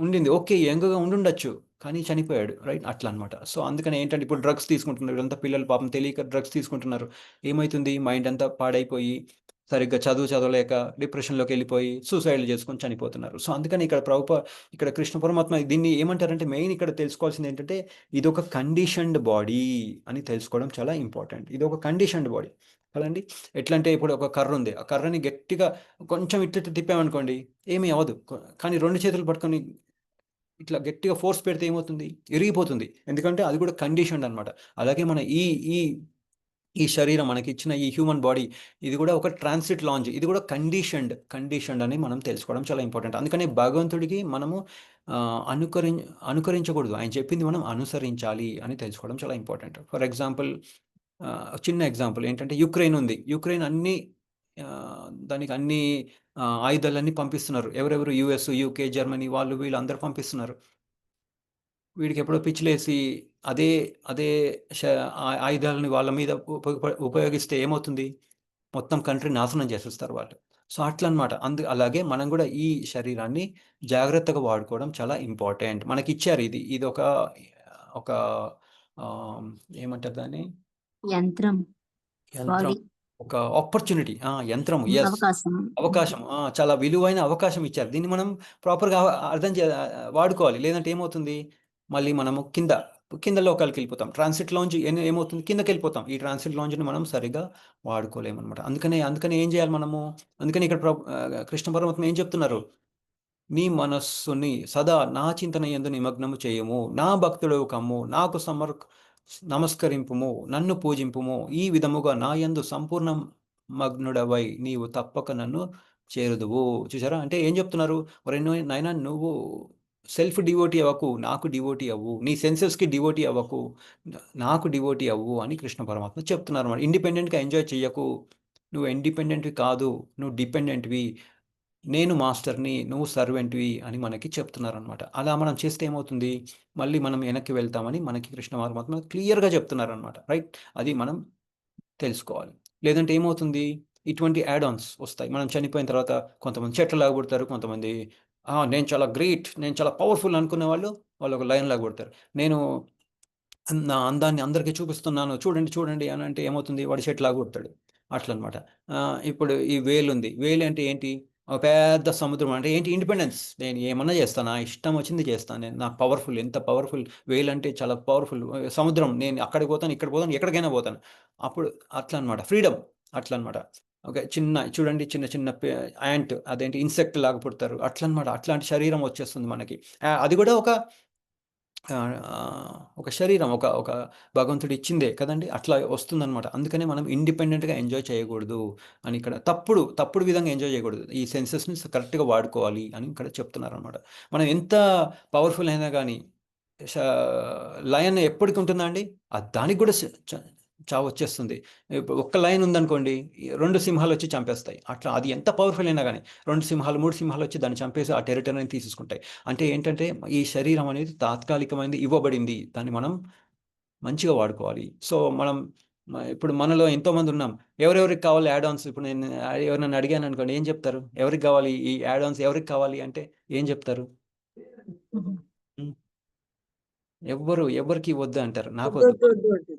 ఉండింది, ఓకే, యంగ్గా ఉండుండొచ్చు, కానీ చనిపోయాడు, రైట్. అట్లా అనమాట. సో అందుకని ఏంటంటే ఇప్పుడు డ్రగ్స్ తీసుకుంటున్నారు, ఇదంతా పిల్లలు పాపం తెలియక డ్రగ్స్ తీసుకుంటున్నారు. ఏమవుతుంది, మైండ్ అంతా పాడైపోయి సరిగ్గా చదవలేక డిప్రెషన్లోకి వెళ్ళిపోయి సూసైడ్లు చేసుకొని చనిపోతున్నారు. సో అందుకని ఇక్కడ కృష్ణ పరమాత్మ దీన్ని ఏమంటారంటే, మెయిన్ ఇక్కడ తెలుసుకోవాల్సింది ఏంటంటే, ఇది ఒక కండిషన్డ్ బాడీ అని తెలుసుకోవడం చాలా ఇంపార్టెంట్. ఇది ఒక కండిషన్డ్ బాడీ కదండి. ఎట్లా అంటే, ఇప్పుడు ఒక కర్ర ఉంది, ఆ కర్రని గట్టిగా కొంచెం ఇట్లా తిప్పామనుకోండి ఏమీ అవ్వదు. కానీ 2 చేతులు పట్టుకొని ఇట్లా గట్టిగా ఫోర్స్ పెడితే ఏమవుతుంది, ఇరిగిపోతుంది. ఎందుకంటే అది కూడా కండిషన్డ్ అనమాట. అలాగే మన ఈ శరీరం మనకి ఇచ్చిన ఈ హ్యూమన్ బాడీ, ఇది కూడా ఒక ట్రాన్సిట్ లాంజ్, ఇది కూడా కండిషన్డ్ అని మనం తెలుసుకోవడం చాలా ఇంపార్టెంట్. అందుకనే భగవంతుడికి మనము అనుకరించకూడదు, ఆయన చెప్పింది మనం అనుసరించాలి అని తెలుసుకోవడం చాలా ఇంపార్టెంట్. ఫర్ ఎగ్జాంపుల్, చిన్న ఎగ్జాంపుల్ ఏంటంటే, యుక్రెయిన్ దానికి అన్ని ఆయుధాలన్నీ పంపిస్తున్నారు. ఎవరెవరు, యుఎస్, యూకే, జర్మనీ, వీళ్ళు అందరూ పంపిస్తున్నారు. వీడికి ఎప్పుడో పిచ్చిలేసి అదే అదే ఆయుధాలని వాళ్ళ మీద ఉపయోగిస్తే ఏమవుతుంది, మొత్తం కంట్రీ నాశనం చేసేస్తారు వాళ్ళు. సో అట్లా అనమాట. అలాగే మనం కూడా ఈ శరీరాన్ని జాగ్రత్తగా వాడుకోవడం చాలా ఇంపార్టెంట్. మనకి ఇచ్చారు ఇది ఒక ఏమంటారు దాన్ని, యంత్రం, ఒక ఆపర్చునిటీ, యంత్రము, అవకాశం, అవకాశం. చాలా విలువైన అవకాశం ఇచ్చారు. దీన్ని మనం ప్రాపర్గా వాడుకోవాలి. లేదంటే ఏమవుతుంది, మళ్ళీ మనము కింద లోకాలకి వెళ్ళిపోతాం. ట్రాన్సిట్ లాంజ్ ఏమవుతుంది, కిందకి వెళ్ళిపోతాం. ఈ ట్రాన్సిట్ లాంజ్ని మనం సరిగా వాడుకోలేమన్నమాట. అందుకనే ఏం చేయాలి మనము, అందుకని ఇక్కడ కృష్ణ పరమాత్మ ఏం చెప్తున్నారు, నీ మనస్సుని సదా నా చింతన యందు నిమగ్నము చేయము, నా భక్తుడు కమ్ము, నాకు నమస్కరింపుము, నన్ను పూజింపుము, ఈ విధముగా నా యందు సంపూర్ణ మగ్నుడవై నీవు తప్పక నన్ను చేరుదువు. చూసారా? అంటే ఏం చెప్తున్నారు? ఒరేయ్ నాయనా నువ్వు సెల్ఫ్ డివోటీ అవ్వకు, నాకు డివోటీ అవ్వు. నీ సెన్సెస్‌కి డివోటీ అవ్వకు, నాకు డివోటీ అవ్వు అని కృష్ణ పరమాత్మ చెప్తున్నారన్నమాట. ఇండిపెండెంట్‌గా ఎంజాయ్ చెయ్యకు. నువ్వు ఇండిపెండెంట్‌వి కాదు. నువ్వు డిపెండెంట్‌వి. నేను మాస్టర్‌ని, నువ్వు సర్వెంట్‌వి అని మనకి చెప్తున్నారనమాట. అలా మనం చేస్తే ఏమవుతుంది? మళ్ళీ మనం వెనక్కి వెళ్తామని మనకి కృష్ణ పరమాత్మ క్లియర్‌గా చెప్తున్నారనమాట. రైట్? అది మనం తెలుసుకోవాలి. లేదంటే ఏమవుతుంది? ఇటువంటి యాడ్ ఆన్స్ వస్తాయి. మనం చనిపోయిన తర్వాత కొంతమంది చెట్లలాగా పుడతారు. కొంతమంది నేను చాలా గ్రేట్, నేను చాలా పవర్‌ఫుల్ అనుకునే వాళ్ళు ఒక లయన్‌లాగా పుడతారు. నేను నా అందాన్ని అందరికీ చూపిస్తున్నాను. చూడండి, చూడండి అని అంటే ఏమవుతుంది? వాడు చెట్టులాగా పుడతాడు. అట్లనమాట. ఇప్పుడు ఈ వేల్ ఉంది. వేల్ అంటే ఏంటి? ఒక పెద్ద సముద్రం అంటే ఏంటి? ఇండిపెండెన్స్. నేను ఏమన్నా చేస్తా. నా ఇష్టం వచ్చింది చేస్తాను నేను. నాకు పవర్‌ఫుల్, ఎంత పవర్‌ఫుల్ వేల్ అంటే చాలా పవర్‌ఫుల్. సముద్రం నేను అక్కడికి పోతాను, ఇక్కడికి పోతాను, ఎక్కడికైనా పోతాను. అప్పుడు అట్లా అనమాట. ఫ్రీడమ్ అట్లనమాట. ఒక చిన్న చూడండి చిన్న చిన్న యాంట్ అదేంటి ఇన్సెక్ట్ లాగా పుడతారు. అట్లనమాట. అట్లాంటి శరీరం వచ్చేస్తుంది మనకి. అది కూడా ఒక శరీరం ఒక భగవంతుడు ఇచ్చిందే కదండీ! అట్లా వస్తుందనమాట. అందుకనే మనం ఇండిపెండెంట్‌గా ఎంజాయ్ చేయకూడదు అని ఇక్కడ తప్పుడు విధంగా ఎంజాయ్ చేయకూడదు. ఈ సెన్సెస్‌ని కరెక్ట్‌గా వాడుకోవాలి అని ఇక్కడ చెప్తున్నారనమాట. మనం ఎంత పవర్‌ఫుల్ అయినా గానీ ష లయన్ ఎప్పటికి ఉంటుందా అండి? దానికి కూడా చావొచ్చేస్తుంది. ఇప్పుడు ఒక్క లయన్ ఉందనుకోండి, 2 సింహాలొచ్చి చంపేస్తాయి. అట్లా అది ఎంత పవర్‌ఫుల్ అయినా గానీ 2 సింహాలు, 3 సింహాలొచ్చి దాన్ని చంపేసి ఆ టెరిటరీని తీసేసుకుంటాయి. అంటే ఏంటంటే ఈ శరీరం అనేది తాత్కాలికమైనది ఇవ్వబడింది. దాన్ని మనం మంచిగా వాడుకోవాలి. సో, మనం ఇప్పుడు మనలో ఎంతోమంది ఉన్నాం. ఎవరెవరికి కావాలి యాడ్ ఆన్స్? ఇప్పుడు నేను ఎవరినైనా అడిగాననుకోండి ఏం చెప్తారు? ఎవరికి కావాలి ఈ యాడ్ ఆన్స్ ఎవరికి కావాలి అంటే ఏం చెప్తారు? హ్మ్. ఎవ్వరికీ వద్దు అంటారు. నాకొద్దు. వద్దు, వద్దు, వద్దు.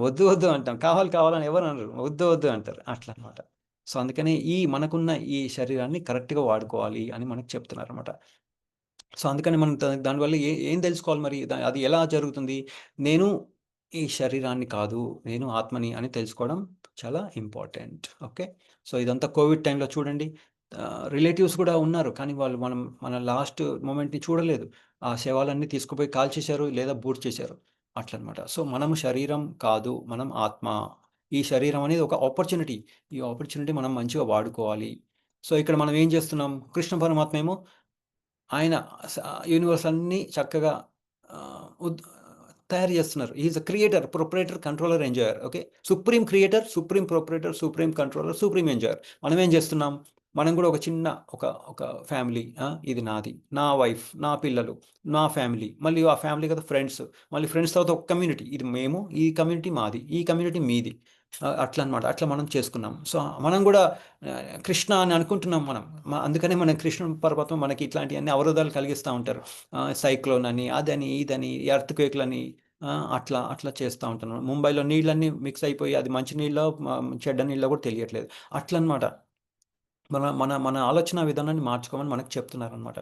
వద్దు వద్దు అంటాం. కావాలని ఎవరు అనరు. వద్దు వద్దు అంటారు. అట్లనమాట. సో, అందుకని మనకున్న ఈ శరీరాన్ని కరెక్ట్‌గా వాడుకోవాలి అని మనకు చెప్తున్నారనమాట. సో, అందుకని మనం దానివల్ల ఏం తెలుసుకోవాలి మరి? అది ఎలా జరుగుతుంది? నేను ఈ శరీరాన్ని కాదు, నేను ఆత్మని అని తెలుసుకోవడం చాలా ఇంపార్టెంట్. ఓకే. సో, ఇదంతా కోవిడ్ టైంలో చూడండి. రిలేటివ్స్ కూడా ఉన్నారు. కానీ వాళ్ళు మన లాస్ట్ మొమెంట్‌ని చూడలేదు. ఆ శవాలన్నీ తీసుకుపోయి కాల్చేశారు లేదా బూడ్చేశారు. అట్లనమాట. సో, మనము శరీరం కాదు, మనం ఆత్మ. ఈ శరీరం అనేది ఒక ఆపర్చునిటీ. ఈ ఆపర్చునిటీ మనం మంచిగా వాడుకోవాలి. సో, ఇక్కడ మనం ఏం చేస్తున్నాం? కృష్ణ పరమాత్మ ఏమో ఆయన యూనివర్స్ అన్నీ చక్కగా ఆహ్, ఉద్ తయారు చేస్తున్నారు. He is a creator, proprietor, controller, enjoyer. Okay. Supreme creator, supreme proprietor, supreme controller, supreme enjoyer. మనం ఏం చేస్తున్నాం? మనం కూడా ఒక చిన్న ఒక ఫ్యామిలీ. ఇది నాది. నా వైఫ్, నా పిల్లలు, నా ఫ్యామిలీ. మళ్ళీ ఆ ఫ్యామిలీ కదా ఫ్రెండ్స్. మళ్ళీ ఫ్రెండ్స్ తర్వాత ఒక కమ్యూనిటీ. ఇది మేము, ఈ కమ్యూనిటీ మాది, ఈ కమ్యూనిటీ మీది. అట్లా అన్నమాట. అట్లా మనం చేసుకున్నాం. సో, మనం కూడా కృష్ణ అని అనుకుంటున్నాం మనం. అందుకనే మన కృష్ణ పరమాత్మ మనకి ఇట్లాంటియన్నీ అవరోధాలు కలిగిస్తా ఉంటారు. సైక్లోన్ అని, అదని, ఇదని, ఎర్త్‌క్వేక్‌లని అట్లా చేస్తా ఉంటున్నాం. ముంబైలో నీళ్ళన్నీ మిక్స్ అయిపోయి అది మంచి నీళ్ళో, చెడ్డ నీళ్ళో కూడా తెలియట్లేదు. అట్లనమాట. మన మన మన ఆలోచన విధానాన్ని మార్చుకోమని మనకు చెప్తున్నారనమాట.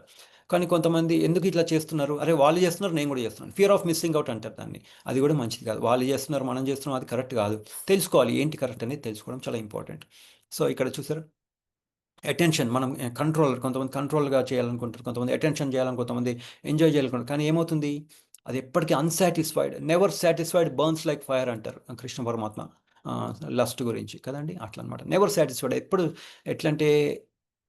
కానీ కొంతమంది ఎందుకు ఇట్లా చేస్తున్నారు? అరే! వాళ్ళు చేస్తున్నారు, నేను కూడా చేస్తున్నాను. ఫియర్ ఆఫ్ మిస్సింగ్ ఔట్ అంటారు దాన్ని. అది కూడా మంచిది కాదు. వాళ్ళు చేస్తున్నారు, మనం చేస్తున్నాం అది కరెక్ట్ కాదు. తెలుసుకోవాలి ఏంటి కరెక్ట్ అనేది తెలుసుకోవడం చాలా ఇంపార్టెంట్. సో, ఇక్కడ చూసారా? అటెన్షన్ మనం కొంతమంది కంట్రోల్‌గా చేయాలనుకుంటారు. కొంతమంది అటెన్షన్ చేయాలని, కొంతమంది ఎంజాయ్ చేయాలనుకుంటారు. కానీ ఏమవుతుంది? అది ఎప్పటికీ unsatisfied. Never satisfied burns like fire అంటారు కృష్ణ పరమాత్మ. లస్ట్ గురించి కదండీ! అట్లనమాట. నెవర్ సాటిస్ఫైడ్ ఎప్పుడు ఎట్లంటే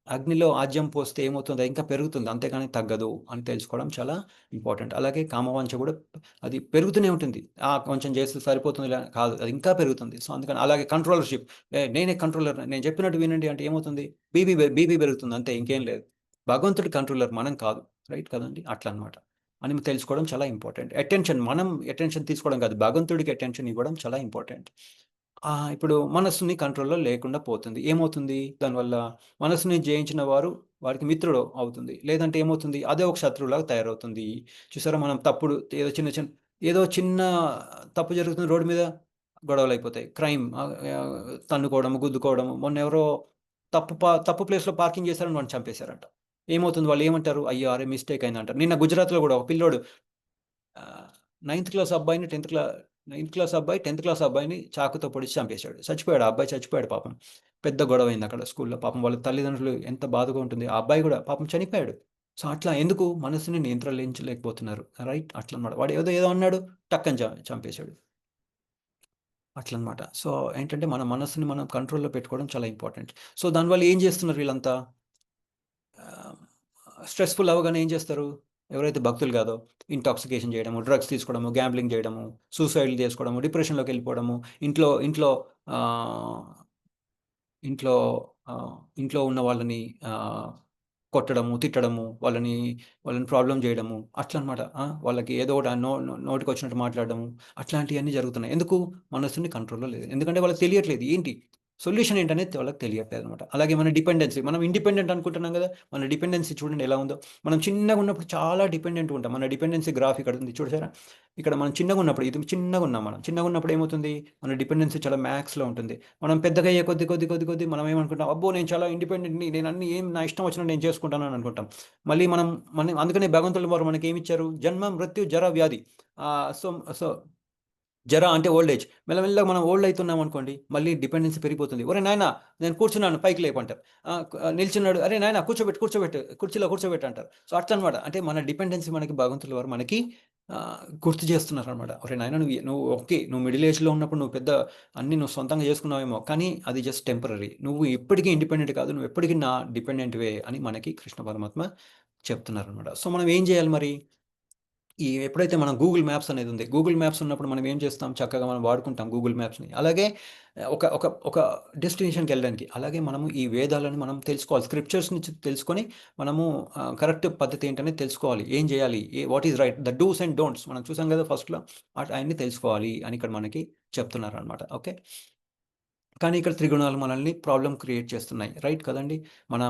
అగ్నిలో ఆజ్యం పోస్తే ఏమవుతుంది? అది ఇంకా పెరుగుతుంది. అంతేగాని తగ్గదు అని తెలుసుకోవడం చాలా ఇంపార్టెంట్. అలాగే కామవాంఛ కూడా అది పెరుగుతూనే ఉంటుంది. కొంచెం చేస్తే సరిపోతుందిలే కాదు. అది ఇంకా పెరుగుతుంది. సో, అందుకని అలాగే కంట్రోలర్‌షిప్. నేనే కంట్రోలర్. నేను చెప్పినట్టు వినండి అంటే ఏమవుతుంది? బీపీ పెరుగుతుంది అంతే ఇంకేం లేదు. భగవంతుడు కంట్రోలర్ మనం కాదు. రైట్ కదండీ! అట్లనమాట. అని తెలుసుకోవడం చాలా ఇంపార్టెంట్. మనం అటెన్షన్ తీసుకోవడం కాదు. భగవంతుడికి అటెన్షన్ ఇవ్వడం చాలా ఇంపార్టెంట్. ఇప్పుడు మనస్సుని కంట్రోల్‌లో లేకుండా పోతుంది. ఏమవుతుంది దానివల్ల? మనస్సుని జయించిన వారికి మిత్రుడు అవుతుంది. లేదంటే ఏమవుతుంది? అదే ఒక శత్రువులాగా తయారవుతుంది. చూసారా మనం తప్పుడు ఏదో చిన్న తప్పు జరుగుతుంది రోడ్డు మీద గొడవలయిపోతాయి. క్రైమ్ తన్నుకోవడం, గుద్దుకోవడం. మొన్నెవరో తప్పు ప్లేస్‌లో పార్కింగ్ చేశారని వాడిని చంపేశారంట. ఏమవుతుంది? వాళ్ళేమంటారు? అయ్యో! అరే! మిస్టేక్ అయిందంటారు. నిన్న గుజరాత్‌లో గూడా ఒక పిల్లోడు ఆహ్, నైన్త్ క్లాస్ అబ్బాయిని 9థ్ క్లాస్ అబ్బాయి 10థ్ క్లాస్ అబ్బాయిని చాకుతో పొడిచి చంపేశాడు. చచ్చిపోయాడు. ఆ అబ్బాయి చచ్చిపోయాడు పాపం. పెద్ద గొడవయింది అక్కడ స్కూల్‌లో. పాపం వాళ్ళ తల్లిదండ్రులు ఎంత బాధగా ఉంటుంది. ఆ అబ్బాయి గూడా పాపం చనిపోయాడు. సో, అట్లా ఎందుకు మనసుని నియంత్రించలేకపోతున్నారు. రైట్? అట్లనమాట. వాడు ఏదో అన్నాడు టక్కని చంపేశాడు. అట్లనమాట. సో, ఏంటంటే మన మనసుని మనం కంట్రోల్‌లో పెట్టుకోవడం చాలా ఇంపార్టెంట్. సో, దానివల్ల ఏం చేస్తున్నారు వీళ్ళంతా? స్ట్రెస్‌ఫుల్ అవ్వగానే ఏం చేస్తారు? ఎవరైతే భక్తులు కాదో ఇంటాక్సికేషన్ చేయడము, డ్రగ్స్ తీసుకోవడము, గ్యాంబ్లింగ్ చేయడము, సూసైడ్‌లు చేసుకోవడము, డిప్రెషన్‌లోకి వెళ్ళిపోవడము, ఇంట్లో ఇంట్లో ఆహ్, ఇంట్లో ఇంట్లో ఉన్న వాళ్ళని ఆహ్, కొట్టడము, తిట్టడము, వాళ్ళని ప్రాబ్లమ్ చేయడము అట్లనమాట. వాళ్ళకి ఏదో ఒకటి నోటికొచ్చినట్టు మాట్లాడడము అట్లాంటియన్నీ జరుగుతున్నాయి. ఎందుకు? మనసుని కంట్రోల్‌లో లేదు. ఎందుకంటే వాళ్ళకి తెలియట్లేదు. ఏంటి? సొల్యూషన్ ఏంటనేది వాళ్ళకి తెలియట్లేదనమాట. అలాగే మన డిపెండెన్సీ మనం ఇండిపెండెంట్ అనుకుంటున్నాం గదా! మన డిపెండెన్సీ చూడండి ఎలా ఉందో. మనం చిన్నగున్నప్పుడు చాలా డిపెండెంట్‌గా ఉంటాం. మన డిపెండెన్సీ గ్రాఫ్ ఇక్కడ ఉంది చూసారా? ఇక్కడ మనం చిన్నగున్నప్పుడు ఇది చిన్నగున్నాం మనం. చిన్నగున్నప్పుడు ఏమవుతుంది? మన డిపెండెన్సీ చాలా మ్యాక్స్‌లో ఉంటుంది. మనం పెద్దగా అయ్యే కొద్ది మనం ఏమనుకుంటాం, అబ్బో! నేను చాలా ఇండిపెండెంట్‌ని. నేను అన్నీ నా ఇష్టం వచ్చినట్టు నేను చేసుకుంటాను అని అనుకుంటాం. మళ్ళీ మనం అందుకనే భగవంతులు వారు మనకేమిచ్చారు? జన్మ, మృత్యు, జర, వ్యాధి. ఆహ్, సో సో జర అంటే ఓల్డ్ ఏజ్. మెల్లమెల్లగా మనం ఓల్డ్ అయితున్నాం అనుకోండి, మళ్ళీ డిపెండెన్సీ పెరిగిపోతుంది. ఒరేయ్ నాయనా! నేను కూర్చున్నాను పైకి లేపంటారు. నిల్చున్నాడు, అరే నాయనా కూర్చోబెట్టు, కుర్చీలో కూర్చోబెట్టు అంటారు. సో, అట్లనమాట. అంటే మన డిపెండెన్సీ మనకి భగవంతుల వారు మనకి గుర్తు చేస్తున్నారనమాట. ఒరేయ్ నాయనా! నువ్వు ఓకే. నువ్వు మిడిల్ ఏజ్‌లో ఉన్నప్పుడు నువ్వు పెద్ద అన్నీ నువ్వు సొంతంగా చేసుకున్నావేమో, కానీ అది జస్ట్ టెంపరరీ. నువ్వు ఎప్పటికీ ఇండిపెండెంట్ కాదు. నువ్వు ఎప్పటికీ నా డిపెండెంట్‌వే అని మనకి కృష్ణ పరమాత్మ చెప్తున్నారనమాట. సో, మనం ఏం చేయాలి మరి? ఎప్పుడైతే మనం గూగుల్ మ్యాప్స్ అనేది ఉంది. గూగుల్ మ్యాప్స్ ఉన్నప్పుడు మనం ఏం చేస్తాం? చక్కగా మనం వాడుకుంటాం గూగుల్ మ్యాప్స్‌ని. అలాగే ఒక ఒక ఒక డెస్టినేషన్‌కెళ్ళడానికి. అలాగే మనము ఈ వేదాలను మనం తెలుసుకోవాలి. స్క్రిప్చర్స్ నుంచి తెలుసుకొని మనము కరెక్ట్ పద్ధతి ఏంటనేది తెలుసుకోవాలి. ఏం చేయాలి? What is right? The dos and don'ts మనం చూసాం కదా ఫస్ట్‌లో. అయన్నీ తెలుసుకోవాలి అని ఇక్కడ మనకి చెప్తున్నారనమాట. ఓకే. కానీ ఇక్కడ త్రిగుణాలు మనల్ని ప్రాబ్లమ్ క్రియేట్ చేస్తున్నాయి. రైట్ కదండీ!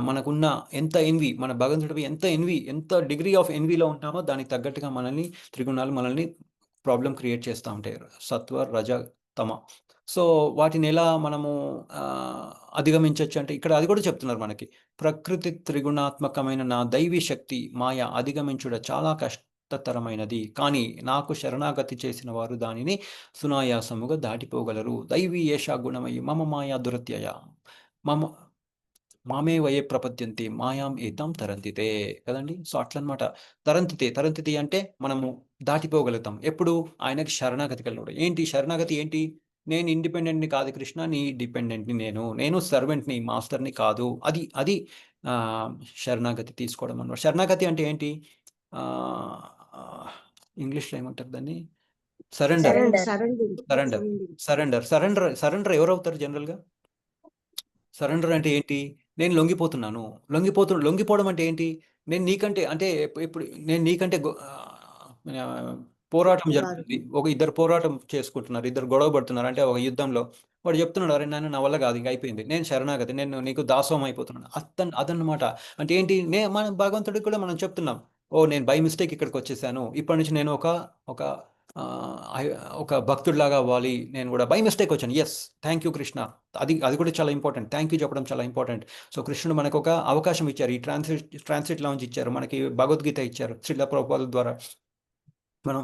మనకున్న ఎంత ఎన్వి మన భగవంతుడివి ఎంత డిగ్రీ ఆఫ్ ఎన్విలో ఉంటామో దానికి తగ్గట్టుగా త్రిగుణాలు మనల్ని ప్రాబ్లమ్ క్రియేట్ చేస్తా ఉంటాయి. సత్వ, రజ, తమ. సో, వాటిని ఎలా మనము అధిగమించొచ్చు అంటే ఇక్కడ అది కూడా చెప్తున్నారు మనకి. ప్రకృతి త్రిగుణాత్మకమైన నా దైవీ శక్తి మాయ అధిగమించుట చాలా కష్టతరమైనది. కానీ నాకు శరణాగతి చేసిన వారు దానిని సునాయాసముగా దాటిపోగలరు. దైవీ ఏషా గుణమయి మమ మాయా దురత్యయ మమ మామే వయే ప్రపద్యంతే మాయాం ఏతాం తరంతితే కదండీ! సో, అట్లనమాట. తరంతితే అంటే మనము దాటిపోగలుగుతాం. ఎప్పుడు? ఆయనకి శరణాగతి కలిగినప్పుడు. ఏంటి శరణాగతి ఏంటి? నేను ఇండిపెండెంట్‌ని కాదు కృష్ణ, నీ డిపెండెంట్‌ని నేను. నేను సర్వెంట్‌ని, మాస్టర్‌ని కాదు. అది అది ఆహ్, శరణాగతి తీసుకోవడం అన్నమాట. శరణాగతి అంటే ఏంటి? ఆహ్, ఇంగ్లీష్‌లో ఏమంటారు దాన్ని? సరెండర్. సరెండర్. సరెండర్ ఎవరవుతారు జనరల్‌గా? సరెండర్ అంటే ఏంటి? నేను లొంగిపోతున్నాను. లొంగిపోవడం అంటే ఏంటి? నేను నీకంటే అంటే ఇప్పుడు నేను నీకంటే పోరాటం జరుగుతుంది. ఇద్దరు పోరాటం చేసుకుంటున్నారు. ఇద్దరు గొడవ పడుతున్నారు. అంటే ఒక యుద్ధంలో వాడు చెప్తున్నాడు, "అరే నాయన నా వల్ల కాదు ఇంక అయిపోయింది. నేను శరణాగతి. నేను నీకు దాసోహం అయిపోతున్నాను." అదన్నమాట. అంటే ఏంటి? మన భగవంతుడికి కూడా మనం చెప్తున్నాం. ఓహ్! నేను బై మిస్టేక్ ఇక్కడికొచ్చేసాను. ఇప్పటి నుంచి నేను ఒక ఒక ఆహ్, అయ్ ఒక భక్తుడిలాగా అవ్వాలి. నేను కూడా బై మిస్టేక్ వచ్చాను. యెస్. Thank you Krishna. అది కూడా చాలా ఇంపార్టెంట్. థాంక్ యూ చెప్పడం చాలా ఇంపార్టెంట్. సో, కృష్ణుడు మనకొక అవకాశం ఇచ్చారు. ఈ ట్రాన్స్‌లేట్ లాంచ్ ఇచ్చారు. మనకి భగవద్గీత ఇచ్చారు. శ్రీల ప్రభుపాదుల ద్వారా.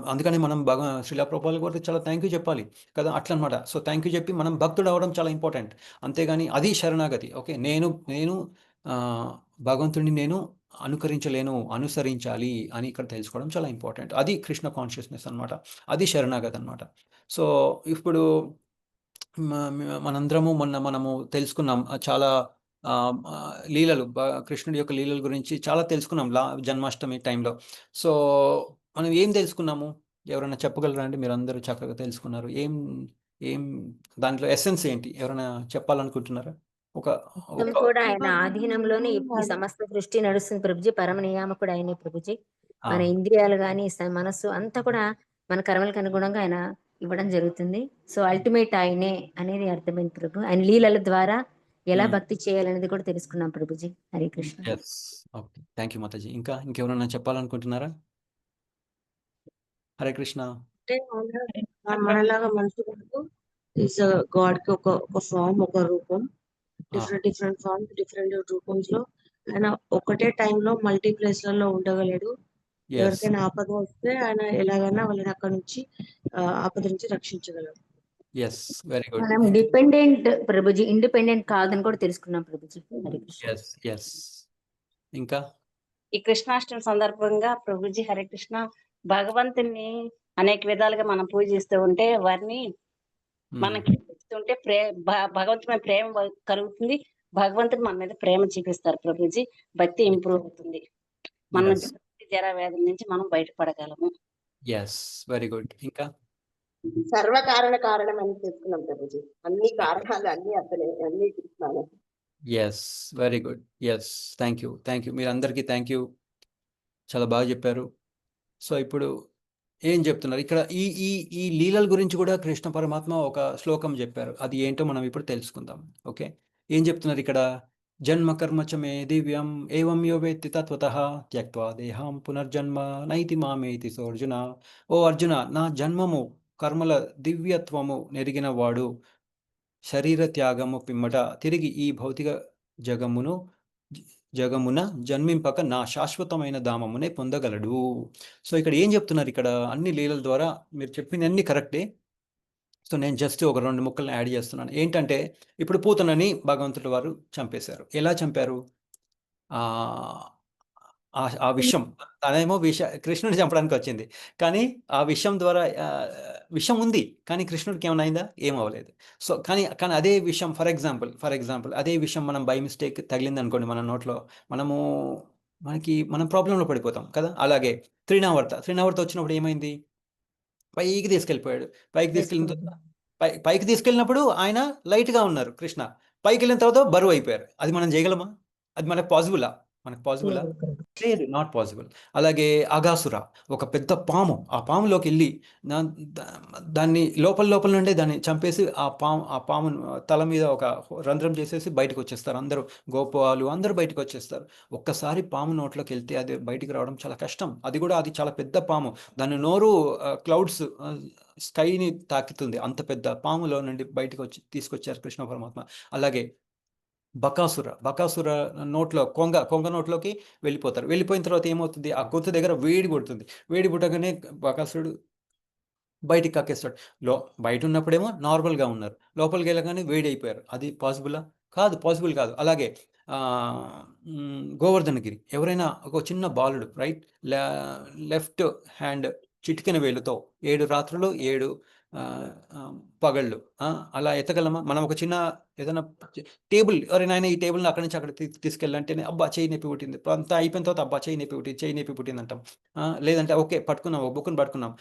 అందుకని మనం శ్రీల ప్రభుపాదుల కూడా చాలా థాంక్ యూ చెప్పాలి కదా! అట్లనమాట. సో, థాంక్ యూ చెప్పి మనం భక్తుడవ్వడం చాలా ఇంపార్టెంట్. అంతేగాని అది శరణాగతి. ఓకే. నేను ఆహ్, భగవంతుడిని నేను అనుకరించలేను, అనుసరించాలి అని ఇక్కడ తెలుసుకోవడం చాలా ఇంపార్టెంట్. అది కృష్ణ కాన్షియస్‌నెస్ అనమాట. అది శరణాగతి అనమాట. సో, ఇప్పుడు మనందరము మొన్న మనము తెలుసుకున్నాం. చాలా లీలలు కృష్ణుడి యొక్క లీలల గురించి చాలా తెలుసుకున్నాం జన్మాష్టమి టైంలో. సో, మనం ఏం తెలుసుకున్నాము? ఎవరైనా చెప్పగలరా అండి? మీరందరూ చక్కగా తెలుసుకున్నారు. ఏం ఏం దాంట్లో ఎసెన్స్ ఏంటి? ఎవరైనా చెప్పాలనుకుంటున్నారా? ఒక మొత్తం ఒక కూడా ఆయన ఆధీనంలోనే ఈ సమస్త సృష్టి నడుస్తుంది ప్రభుజీ. పరమ నియామకుడు ఆయనే ప్రభుజీ. ఆ! మన ఇంద్రియాలు గాని, మనస్సు అంతా కూడా మన కర్మలకు అనుగుణంగా ఆయన ఇవ్వడం జరుగుతుంది. సో అల్టిమేట్ ఆయనే అనేది అర్థమైంది ప్రభు. ఆయన లీలల ద్వారా ఎలా హ్మ్. భక్తి చేయాలనేది కూడా తెలుసుకున్నాం Prabhuji. Hare Krishna. Yes. Okay. Thank you Mataji. ఇంకెవరైనా చెప్పాలనుకుంటున్నారా? హరే కృష్ణ. అంటే మనలాగా మనిషి కాదు. ఈస్ గాడ్ కి ఒక ఫామ్, ఒక రూపం. ఆ! డిఫరెంట్ ఫార్మ్స్, డిఫరెంట్ రూపంస్ లో ఆయన ఒకటే టైంలో మల్టీ ప్లేస్లలో ఉండగలడు. యెస్. ఎవరికైనా ఆపద వస్తే ఆయన ఎలాగైనా వాళ్ళని అక్కడి నుంచి ఆపద నుంచి రక్షించగలడు. యెస్. Very good. మనం డిపెండెంట్ ప్రభుజీ, ఇండిపెండెంట్ కాదని కూడా తెలుసుకున్నాం ప్రభుజీ. హరే కృష్ణ. యెస్. ఇంకా? ఈ కృష్ణాష్టమి సందర్భంగా ప్రభుజీ హరే కృష్ణ భగవంతుని అనేక విధాలుగా మనం పూజిస్తూ ఉంటే వారిని మనకి చూస్తుంటే భగవంతుడి మీద ప్రేమ కలుగుతుంది. భగవంతుడు మన మీద ప్రేమ చూపిస్తారు ప్రభుజీ. భక్తి ఇంప్రూవ్ అవుతుంది. మన Yes. జర వ్యాధుల నుంచి మనం బయటపడగలము. Yes, very good. ఇంకా సర్వకారణ కారణం అని చెప్తున్నాం ప్రభుజీ. అన్ని కారణాలు అన్ని అతనే, అన్ని కృష్ణానే. Yes, very good. Yes, thank you, thank you. మీరందరికీ థ్యాంక్ యూ, చాలా బాగా చెప్పారు. సో ఇప్పుడు ఏం చెప్తున్నారు ఇక్కడ, ఈ ఈ ఈ లీలల గురించి కూడా కృష్ణ పరమాత్మ ఒక శ్లోకం చెప్పారు. అది ఏంటో మనం ఇప్పుడు తెలుసుకుందాం. ఓకే, ఏం చెప్తున్నారు ఇక్కడ? జన్మ కర్మ చ మే దివ్యం ఏవం యో వేత్తి తత్వతః త్యక్త్వా దేహం పునర్జన్మ నైతి మామేతి సో అర్జున. ఓ అర్జున, నా జన్మము కర్మల దివ్యత్వము నెరిగిన వాడు శరీర త్యాగము పిమ్మట తిరిగి ఈ భౌతిక జగమున జన్మింపక నా శాశ్వతమైన ధామమునే పొందగలడు. సో ఇక్కడ ఏం చెప్తున్నారు? ఇక్కడ అన్ని లీలల ద్వారా మీరు చెప్పిన అన్ని కరెక్టే. సో నేను జస్ట్ ఒక 2 ముక్కలను యాడ్ చేస్తున్నాను. ఏంటంటే ఇప్పుడు పూతనని భగవంతుడి వారు చంపేశారు. ఎలా చంపారు? ఆ విషం, తనేమో కృష్ణుడిని చంపడానికి వచ్చింది, కానీ ఆ విషం ద్వారా విషం ఉంది, కానీ కృష్ణుడికి ఏమైనా అయిందా? ఏం అవ్వలేదు. సో కానీ అదే విషం, ఫర్ ఎగ్జాంపుల్ అదే విషం మనం బై మిస్టేక్ తగిలింది అనుకోండి మన నోట్లో, మనం ప్రాబ్లంలో పడిపోతాం కదా. అలాగే త్రినావర్త వచ్చినప్పుడు ఏమైంది? పైకి తీసుకెళ్ళిపోయాడు. పైకి తీసుకెళ్ళినప్పుడు ఆయన లైట్గా ఉన్నారు కృష్ణ, పైకి వెళ్ళిన తర్వాత బరువు అయిపోయారు. అది మనం చేయగలమా? అది మనకు పాసిబులా? లేదు, నాట్ పాసిబుల్. అలాగే అగాసుర, ఒక పెద్ద పాము, ఆ పాములోకి వెళ్ళి దాన్ని లోపల నుండే దాన్ని చంపేసి ఆ పాము తల మీద ఒక రంధ్రం చేసేసి బయటకు వచ్చేస్తారు. అందరూ గోపాలు అందరూ బయటకు వచ్చేస్తారు. ఒక్కసారి పాము నోట్లోకి వెళ్తే అది బయటికి రావడం చాలా కష్టం. అది చాలా పెద్ద పాము, దాని నోరు క్లౌడ్స్ స్కైని తాకుతుంది. అంత పెద్ద పాములో నుండి బయటకు తీసుకొచ్చారు కృష్ణ పరమాత్మ. అలాగే బకాసుర నోట్లో కొంగ నోట్లోకి వెళ్ళిపోతారు. వెళ్ళిపోయిన తర్వాత ఏమవుతుంది? ఆ గొంతు దగ్గర వేడి పుడుతుంది. వేడి పుట్టగానే బకాసురుడు బయటికి కక్కేస్తాడు. బయట ఉన్నప్పుడేమో నార్మల్గా ఉన్నారు, లోపలికి వెళ్ళగానే వేడి అయిపోయారు. అది పాసిబుల్ కాదు. అలాగే గోవర్ధనగిరి, ఎవరైనా ఒక చిన్న బాలుడు రైట్ లెఫ్ట్ హ్యాండ్ చిటికెన వేలుతో 7 రాత్రులు 7 పగళ్ళు అలా ఎత్తగలమా? మనం ఒక చిన్న ఏదైనా టేబుల్, ఎవరైనా ఈ టేబుల్ని అక్కడి నుంచి అక్కడ తీసుకెళ్ళాలంటేనే అబ్బా చేయి నొప్పి పుట్టింది, అంతా అయిపోయిన తర్వాత అబ్బా చేయి నొప్పి పుట్టింది అంటాం. లేదంటే ఓకే పట్టుకున్నాం, ఒక బుక్ని పట్టుకున్నాం,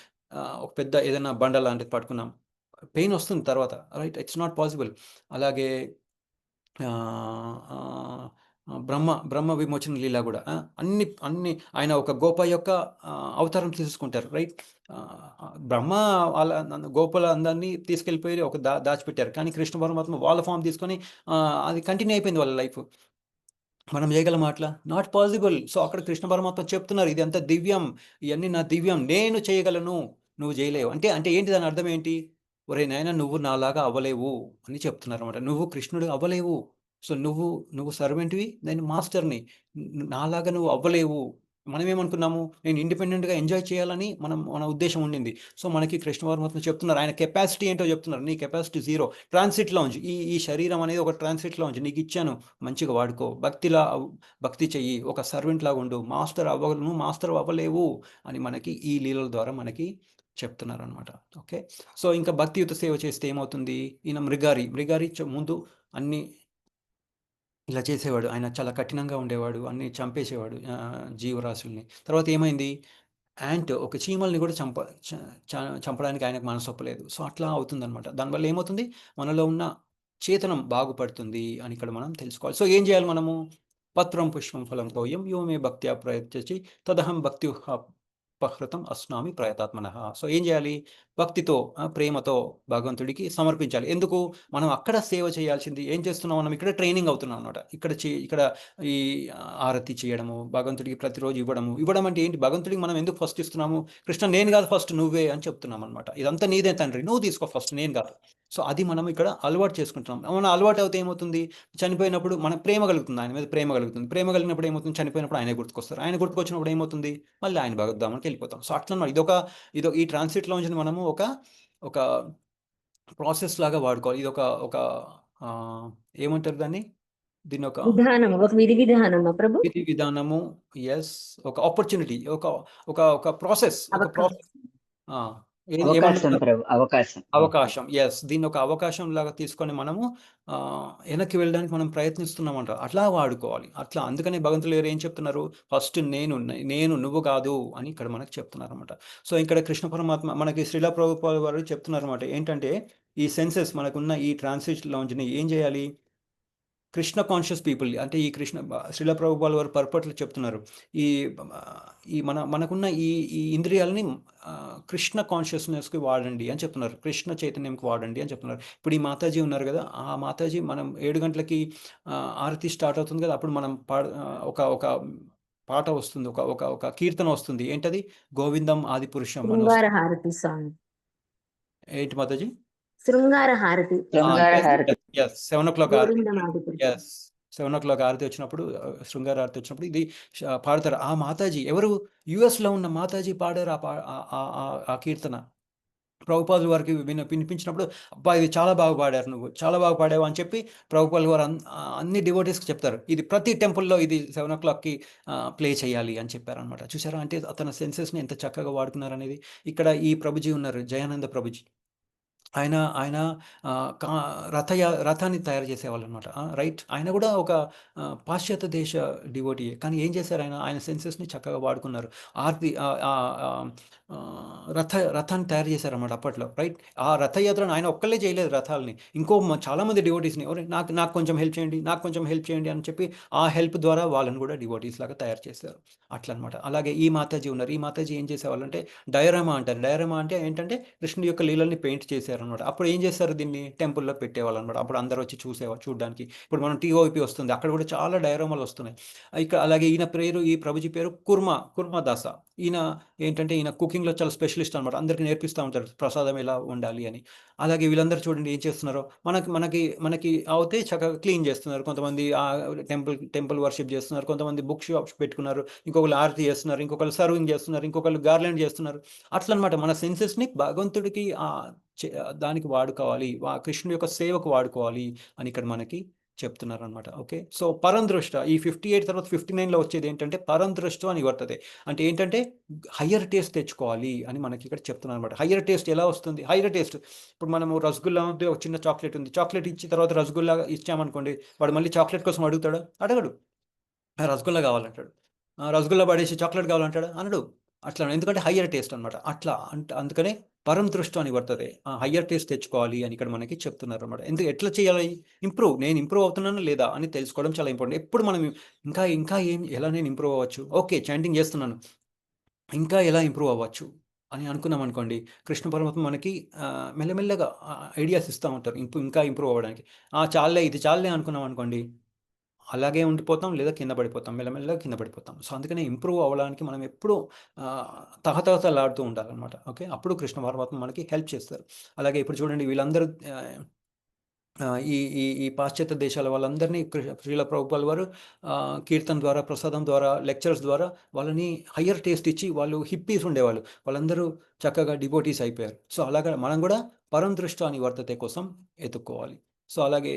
ఒక పెద్ద ఏదైనా బండ లాంటిది పట్టుకున్నాం, పెయిన్ వస్తుంది తర్వాత, రైట్? It's not possible. అలాగే బ్రహ్మ విమోచన లీల కూడా అన్ని ఆయన ఒక గోప యొక్క అవతారం తీసుకుంటారు, రైట్? బ్రహ్మ వాళ్ళ గోపుల అందరినీ తీసుకెళ్ళిపోయి ఒక దాచిపెట్టారు, కానీ కృష్ణ పరమాత్మ వాళ్ళ ఫామ్ తీసుకొని అది కంటిన్యూ అయిపోయింది వాళ్ళ లైఫ్. మనం చేయగలమా అట్లా? Not possible. సో అక్కడ కృష్ణ పరమాత్మ చెప్తున్నారు, ఇది అంత దివ్యం, ఇవన్నీ నా దివ్యం, నేను చేయగలను, నువ్వు చేయలేవు. అంటే ఏంటి దాని అర్థం ఏంటి? ఒరే నాయన, నువ్వు నాలాగా అవ్వలేవు అని చెప్తున్నారు అనమాట. నువ్వు కృష్ణుడు అవ్వలేవు. సో నువ్వు సర్వెంట్వి, నేను మాస్టర్ని, నాలాగా నువ్వు అవ్వలేవు. మనం ఏమనుకున్నాము? నేను ఇండిపెండెంట్గా ఎంజాయ్ చేయాలని మన ఉద్దేశం ఉండింది. సో మనకి కృష్ణ పరమాత్మ చెప్తున్నారు, ఆయన కెపాసిటీ ఏంటో చెప్తున్నారు. నీ కెపాసిటీ 0, ట్రాన్సిట్ లాంజ్. ఈ శరీరం అనేది ఒక ట్రాన్సిట్ లాంజ్, నీకు ఇచ్చాను, మంచిగా వాడుకో, భక్తి చెయ్యి, ఒక సర్వెంట్ లాగా ఉండు, నువ్వు మాస్టర్ అవ్వలేవు అని మనకి ఈ లీలల ద్వారా మనకి చెప్తున్నారు అనమాట. ఓకే, సో ఇంకా భక్తియుత సేవ చేస్తే ఏమవుతుంది? ఈయన మృగారి ముందు అన్ని ఇలా చేసేవాడు. ఆయన చాలా కఠినంగా ఉండేవాడు, అన్ని చంపేసేవాడు జీవరాశుల్ని. తర్వాత ఏమైంది? ఒక చీమల్ని కూడా చంపడానికి ఆయనకు మనసు ఒప్పలేదు. సో అట్లా అవుతుందన్నమాట. దానివల్ల ఏమవుతుంది? మనలో ఉన్న చేతనం బాగుపడుతుంది అని ఇక్కడ మనం తెలుసుకోవాలి. సో ఏం చేయాలి మనము? పత్రం పుష్పం ఫలం తోయం యో మే భక్త్యా ప్రయత్నించి తదహం భక్తి పహృతం అస్నామి ప్రయతాత్మనః. సో ఏం చేయాలి? భక్తితో ప్రేమతో భగవంతుడికి సమర్పించాలి. ఎందుకు? మనం అక్కడ సేవ చేయాల్సింది ఏం చేస్తున్నాం? మనం ఇక్కడ ట్రైనింగ్ అవుతున్నాం అనమాట. ఇక్కడ ఈ ఆరతి చేయడము, భగవంతుడికి ప్రతిరోజు ఇవ్వడం అంటే ఏంటి? భగవంతుడికి మనం ఎందుకు ఫస్ట్ ఇస్తున్నాము? కృష్ణ నేను కాదు ఫస్ట్, నువ్వే అని చెప్తున్నాం అనమాట. ఇదంతా నీదే తండ్రి, నువ్వు తీసుకో ఫస్ట్, నేను కాదు. సో అది మనం ఇక్కడ అలవాటు చేసుకుంటున్నాం. మనం అలవాటు అవుతే ఏమవుతుంది? చనిపోయినప్పుడు మన ప్రేమ కలుగుతుంది, ఆయన మీద ప్రేమ కలుగుతుంది. ప్రేమ కలిగినప్పుడు ఏమవుతుంది? చనిపోయినప్పుడు ఆయన గుర్తుకొస్తారు. ఆయన గుర్తుకొచ్చినప్పుడు ఏమవుతుంది? మళ్ళీ ఆయన భగవద్ధామానికి వెళ్ళిపోతాం. సో అట్లా ఈ ట్రాన్సిట్ లో నుంచి మనము ఒక ప్రాసెస్ లాగా వాడుకోవాలి. ఇది ఒక ఏమంటారు దీన్ని ఒక విధి విధానము. ఎస్, ఒక ఆపర్చునిటీ, ఒక ప్రాసెస్. అవకాశం ప్రభు, అవకాశం. అవకాశం. యెస్. దీన్ని ఒక అవకాశం లాగా తీసుకొని మనము వెనక్కి వెళ్ళడానికి మనం ప్రయత్నిస్తున్నామంట. అట్లా వాడుకోవాలి. అట్లా అందుకనే భగవంతులు గారు ఏం చెప్తున్నారు? ఫస్ట్ నేను నువ్వు కాదు అని ఇక్కడ మనకు చెప్తున్నారన్నమాట. సో, ఇక్కడ కృష్ణ పరమాత్మ మనకి శ్రీల ప్రభుపాద వారు చెప్తున్నారన్నమాట. ఏంటంటే ఈ సెన్సెస్ మనకున్న ఈ ట్రాన్సిట్ లాంజ్‌ని ఏం చేయాలి? కృష్ణ కాన్షియస్ పీపుల్ అంటే ఈ శ్రీల ప్రభుపాల్ వారు పర్పట్లు చెప్తున్నారు. ఈ ఈ మనకున్న ఈ ఇంద్రియాలని కృష్ణ కాన్షియస్నెస్కి వాడండి అని చెప్తున్నారు. కృష్ణ చైతన్యంకి వాడండి అని చెప్తున్నారు. ఇప్పుడు ఈ మాతాజీ ఉన్నారు కదా, ఆ మాతాజీ మనం 7 గంటలకి ఆరతి స్టార్ట్ అవుతుంది కదా, అప్పుడు మనం ఒక పాట వస్తుంది, ఒక ఒక ఒక కీర్తన వస్తుంది. ఏంటది? గోవిందం ఆది పురుషం అని శృంగార వస్తుంది. హారతి సాంగ్. ఏంటి మాతాజీ? శృంగార హారతి. శృంగార హారతి. 7 o'clock ఆరతి. గోవిందం ఆదిపురుషం. యెస్. 7 o'clock ఆరతి వచ్చినప్పుడు శృంగార ఆరతి వచ్చినప్పుడు ఇది పాడతారు. ఆ మాతాజీ ఎవరు? యూఎస్‌లో ఉన్న మాతాజీ పాడారు ఆ కీర్తన. ప్రభుపాదుల వారికి వినిపించినప్పుడు, అబ్బా! ఇది చాలా బాగా పాడారు, నువ్వు చాలా బాగా పాడావు అని చెప్పి ప్రభుపాదుల వారు అన్ని డివోటీస్‌కి చెప్తారు. ఇది ప్రతి టెంపుల్‌లో ఇది 7 o'clockకి ప్లే చేయాలి అని చెప్పారనమాట. చూసారా? అంటే అతని సెన్సెస్‌ని ఎంత చక్కగా వాడుకున్నారనేది. ఇక్కడ ఈ ప్రభుజీ ఉన్నారు, జయానంద ప్రభుజీ. ఆయన ఆయన కా రథాన్ని తయారు చేసేవాళ్ళనమాట. రైట్. ఆయన కూడా ఒక పాశ్చాత్య దేశ డివోటీయే. కానీ ఏం చేశారు ఆయన సెన్సెస్‌ని చక్కగా వాడుకున్నారు. ఆర్తి రథాన్ని తయారు చేశారన్నమాట అప్పట్లో. రైట్. ఆ రథయాత్రను ఆయన ఒక్కళ్ళే చేయలేదు రథాలని. ఇంకో చాలామంది డివోటీస్‌ని నాకు కొంచెం హెల్ప్ చేయండి, నాకు కొంచెం హెల్ప్ చేయండి అని చెప్పి ఆ హెల్ప్ ద్వారా వాళ్ళని కూడా డివోటీస్ లాగా తయారు చేశారు. అట్లనమాట. అలాగే ఈ మాతాజీ ఉన్నారు. ఈ మాతాజీ ఏం చేసేవాళ్ళంటే డయోరామా అంటారు. డయోరామా అంటే ఏంటంటే కృష్ణుడి యొక్క లీలల్ని పెయింట్ చేశారనమాట. అప్పుడు ఏం చేస్తారు? దీన్ని టెంపుల్‌లో పెట్టేవాళ్ళనమాట. అప్పుడు అందరూ వచ్చి చూడడానికి. ఇప్పుడు మనం టీఓపీ వస్తుంది, అక్కడ కూడా చాలా డయోరామాలు వస్తున్నాయి. ఇక్కడ అలాగే ఈయన పేరు, ఈ ప్రభుజీ పేరు కుర్మదాస. ఈయన ఏంటంటే ఈయన కుకింగ్‌లో చాలా స్పెషలిస్ట్ అనమాట. అందరికీ నేర్పిస్తూ ఉంటారు ప్రసాదం ఎలా వండాలి అని. అలాగే వీళ్ళందరూ చూడండి ఏం చేస్తున్నారో. మనకి అవుతే చక్కగా క్లీన్ చేస్తున్నారు. కొంతమంది టెంపుల్ వర్షిప్ చేస్తున్నారు. కొంతమంది బుక్ షాప్స్ పెట్టుకున్నారు. ఇంకొకళ్ళు ఆరతి చేస్తున్నారు. ఇంకొకళ్ళు సర్వింగ్ చేస్తున్నారు. ఇంకొకళ్ళు గార్లాండ్ చేస్తున్నారు. అట్లనమాట మన సెన్సెస్‌ని భగవంతుడికి దానికి వాడుకోవాలి. కృష్ణుడి యొక్క సేవకు వాడుకోవాలి అని ఇక్కడ మనకి చెప్తున్నారనమాట. ఓకే. సో పరందృష్ట ఈ 58 తర్వాత 59లో వచ్చేది ఏంటంటే పరందృష్ట అని వర్తతే. అంటే ఏంటంటే హయ్యర్ టేస్ట్ తెచ్చుకోవాలి అని మనకి ఇక్కడ చెప్తున్నారు అనమాట. హయ్యర్ టేస్ట్ ఎలా వస్తుంది? హయ్యర్ టేస్ట్ ఇప్పుడు మనము రసగుల్లా ఉంది, ఒక చిన్న చాక్లెట్ ఉంది. చాక్లెట్ ఇచ్చిన తర్వాత రసగుల్లా ఇచ్చామనుకోండి, వాడు మళ్ళీ చాక్లెట్ కోసం అడుగుతాడా? అడగడు. రసగుల్లా కావాలంటాడు. రసగుల్లా పడేసి చాక్లెట్ కావాలంటాడా? అనడు. అట్లా ఎందుకంటే హయ్యర్ టేస్ట్ అనమాట. అట్లా అందుకనే పరం దృష్టి అని పడుతుంది. హయ్యర్ టేస్ట్ తెచ్చుకోవాలి అని ఇక్కడ మనకి చెప్తున్నారు అనమాట. ఎట్లా చేయాలి? నేను ఇంప్రూవ్ అవుతున్నానా లేదా అని తెలుసుకోవడం చాలా ఇంపార్టెంట్. ఎప్పుడు మనం ఇంకా ఎలా నేను ఇంప్రూవ్ అవ్వచ్చు? ఓకే, చాంటింగ్ చేస్తున్నాను, ఇంకా ఎలా ఇంప్రూవ్ అవ్వచ్చు అని అనుకున్నాం అనుకోండి, కృష్ణ పరమాత్మ మనకి మెల్లమెల్లగా ఐడియాస్ ఇస్తూ ఉంటారు ఇంకా ఇంప్రూవ్ అవ్వడానికి. ఇది చాలే అనుకున్నాం అనుకోండి, అలాగే ఉండిపోతాం, లేదా కింద పడిపోతాం, మెల్లమెల్లగా కింద పడిపోతాం. సో అందుకనే ఇంప్రూవ్ అవ్వడానికి మనం ఎప్పుడూ తహతహలాడుతూ ఉండాలన్నమాట. ఓకే. అప్పుడు కృష్ణ పరమాత్మ మనకి హెల్ప్ చేస్తారు. అలాగే ఇప్పుడు చూడండి వీళ్ళందరూ ఈ ఈ ఈ పాశ్చాత్య దేశాల వాళ్ళందరినీ శ్రీల ప్రభుపాల్ వారు కీర్తన ద్వారా, ప్రసాదం ద్వారా, లెక్చర్స్ ద్వారా వాళ్ళని హయ్యర్ టేస్ట్ ఇచ్చి, వాళ్ళు హిప్పీస్ ఉండేవాళ్ళు, వాళ్ళందరూ చక్కగా డివోటీస్ అయిపోయారు. సో అలాగా మనం కూడా పరం దృష్టి అని వర్తతే కోసం ఎత్తుక్కోవాలి. సో అలాగే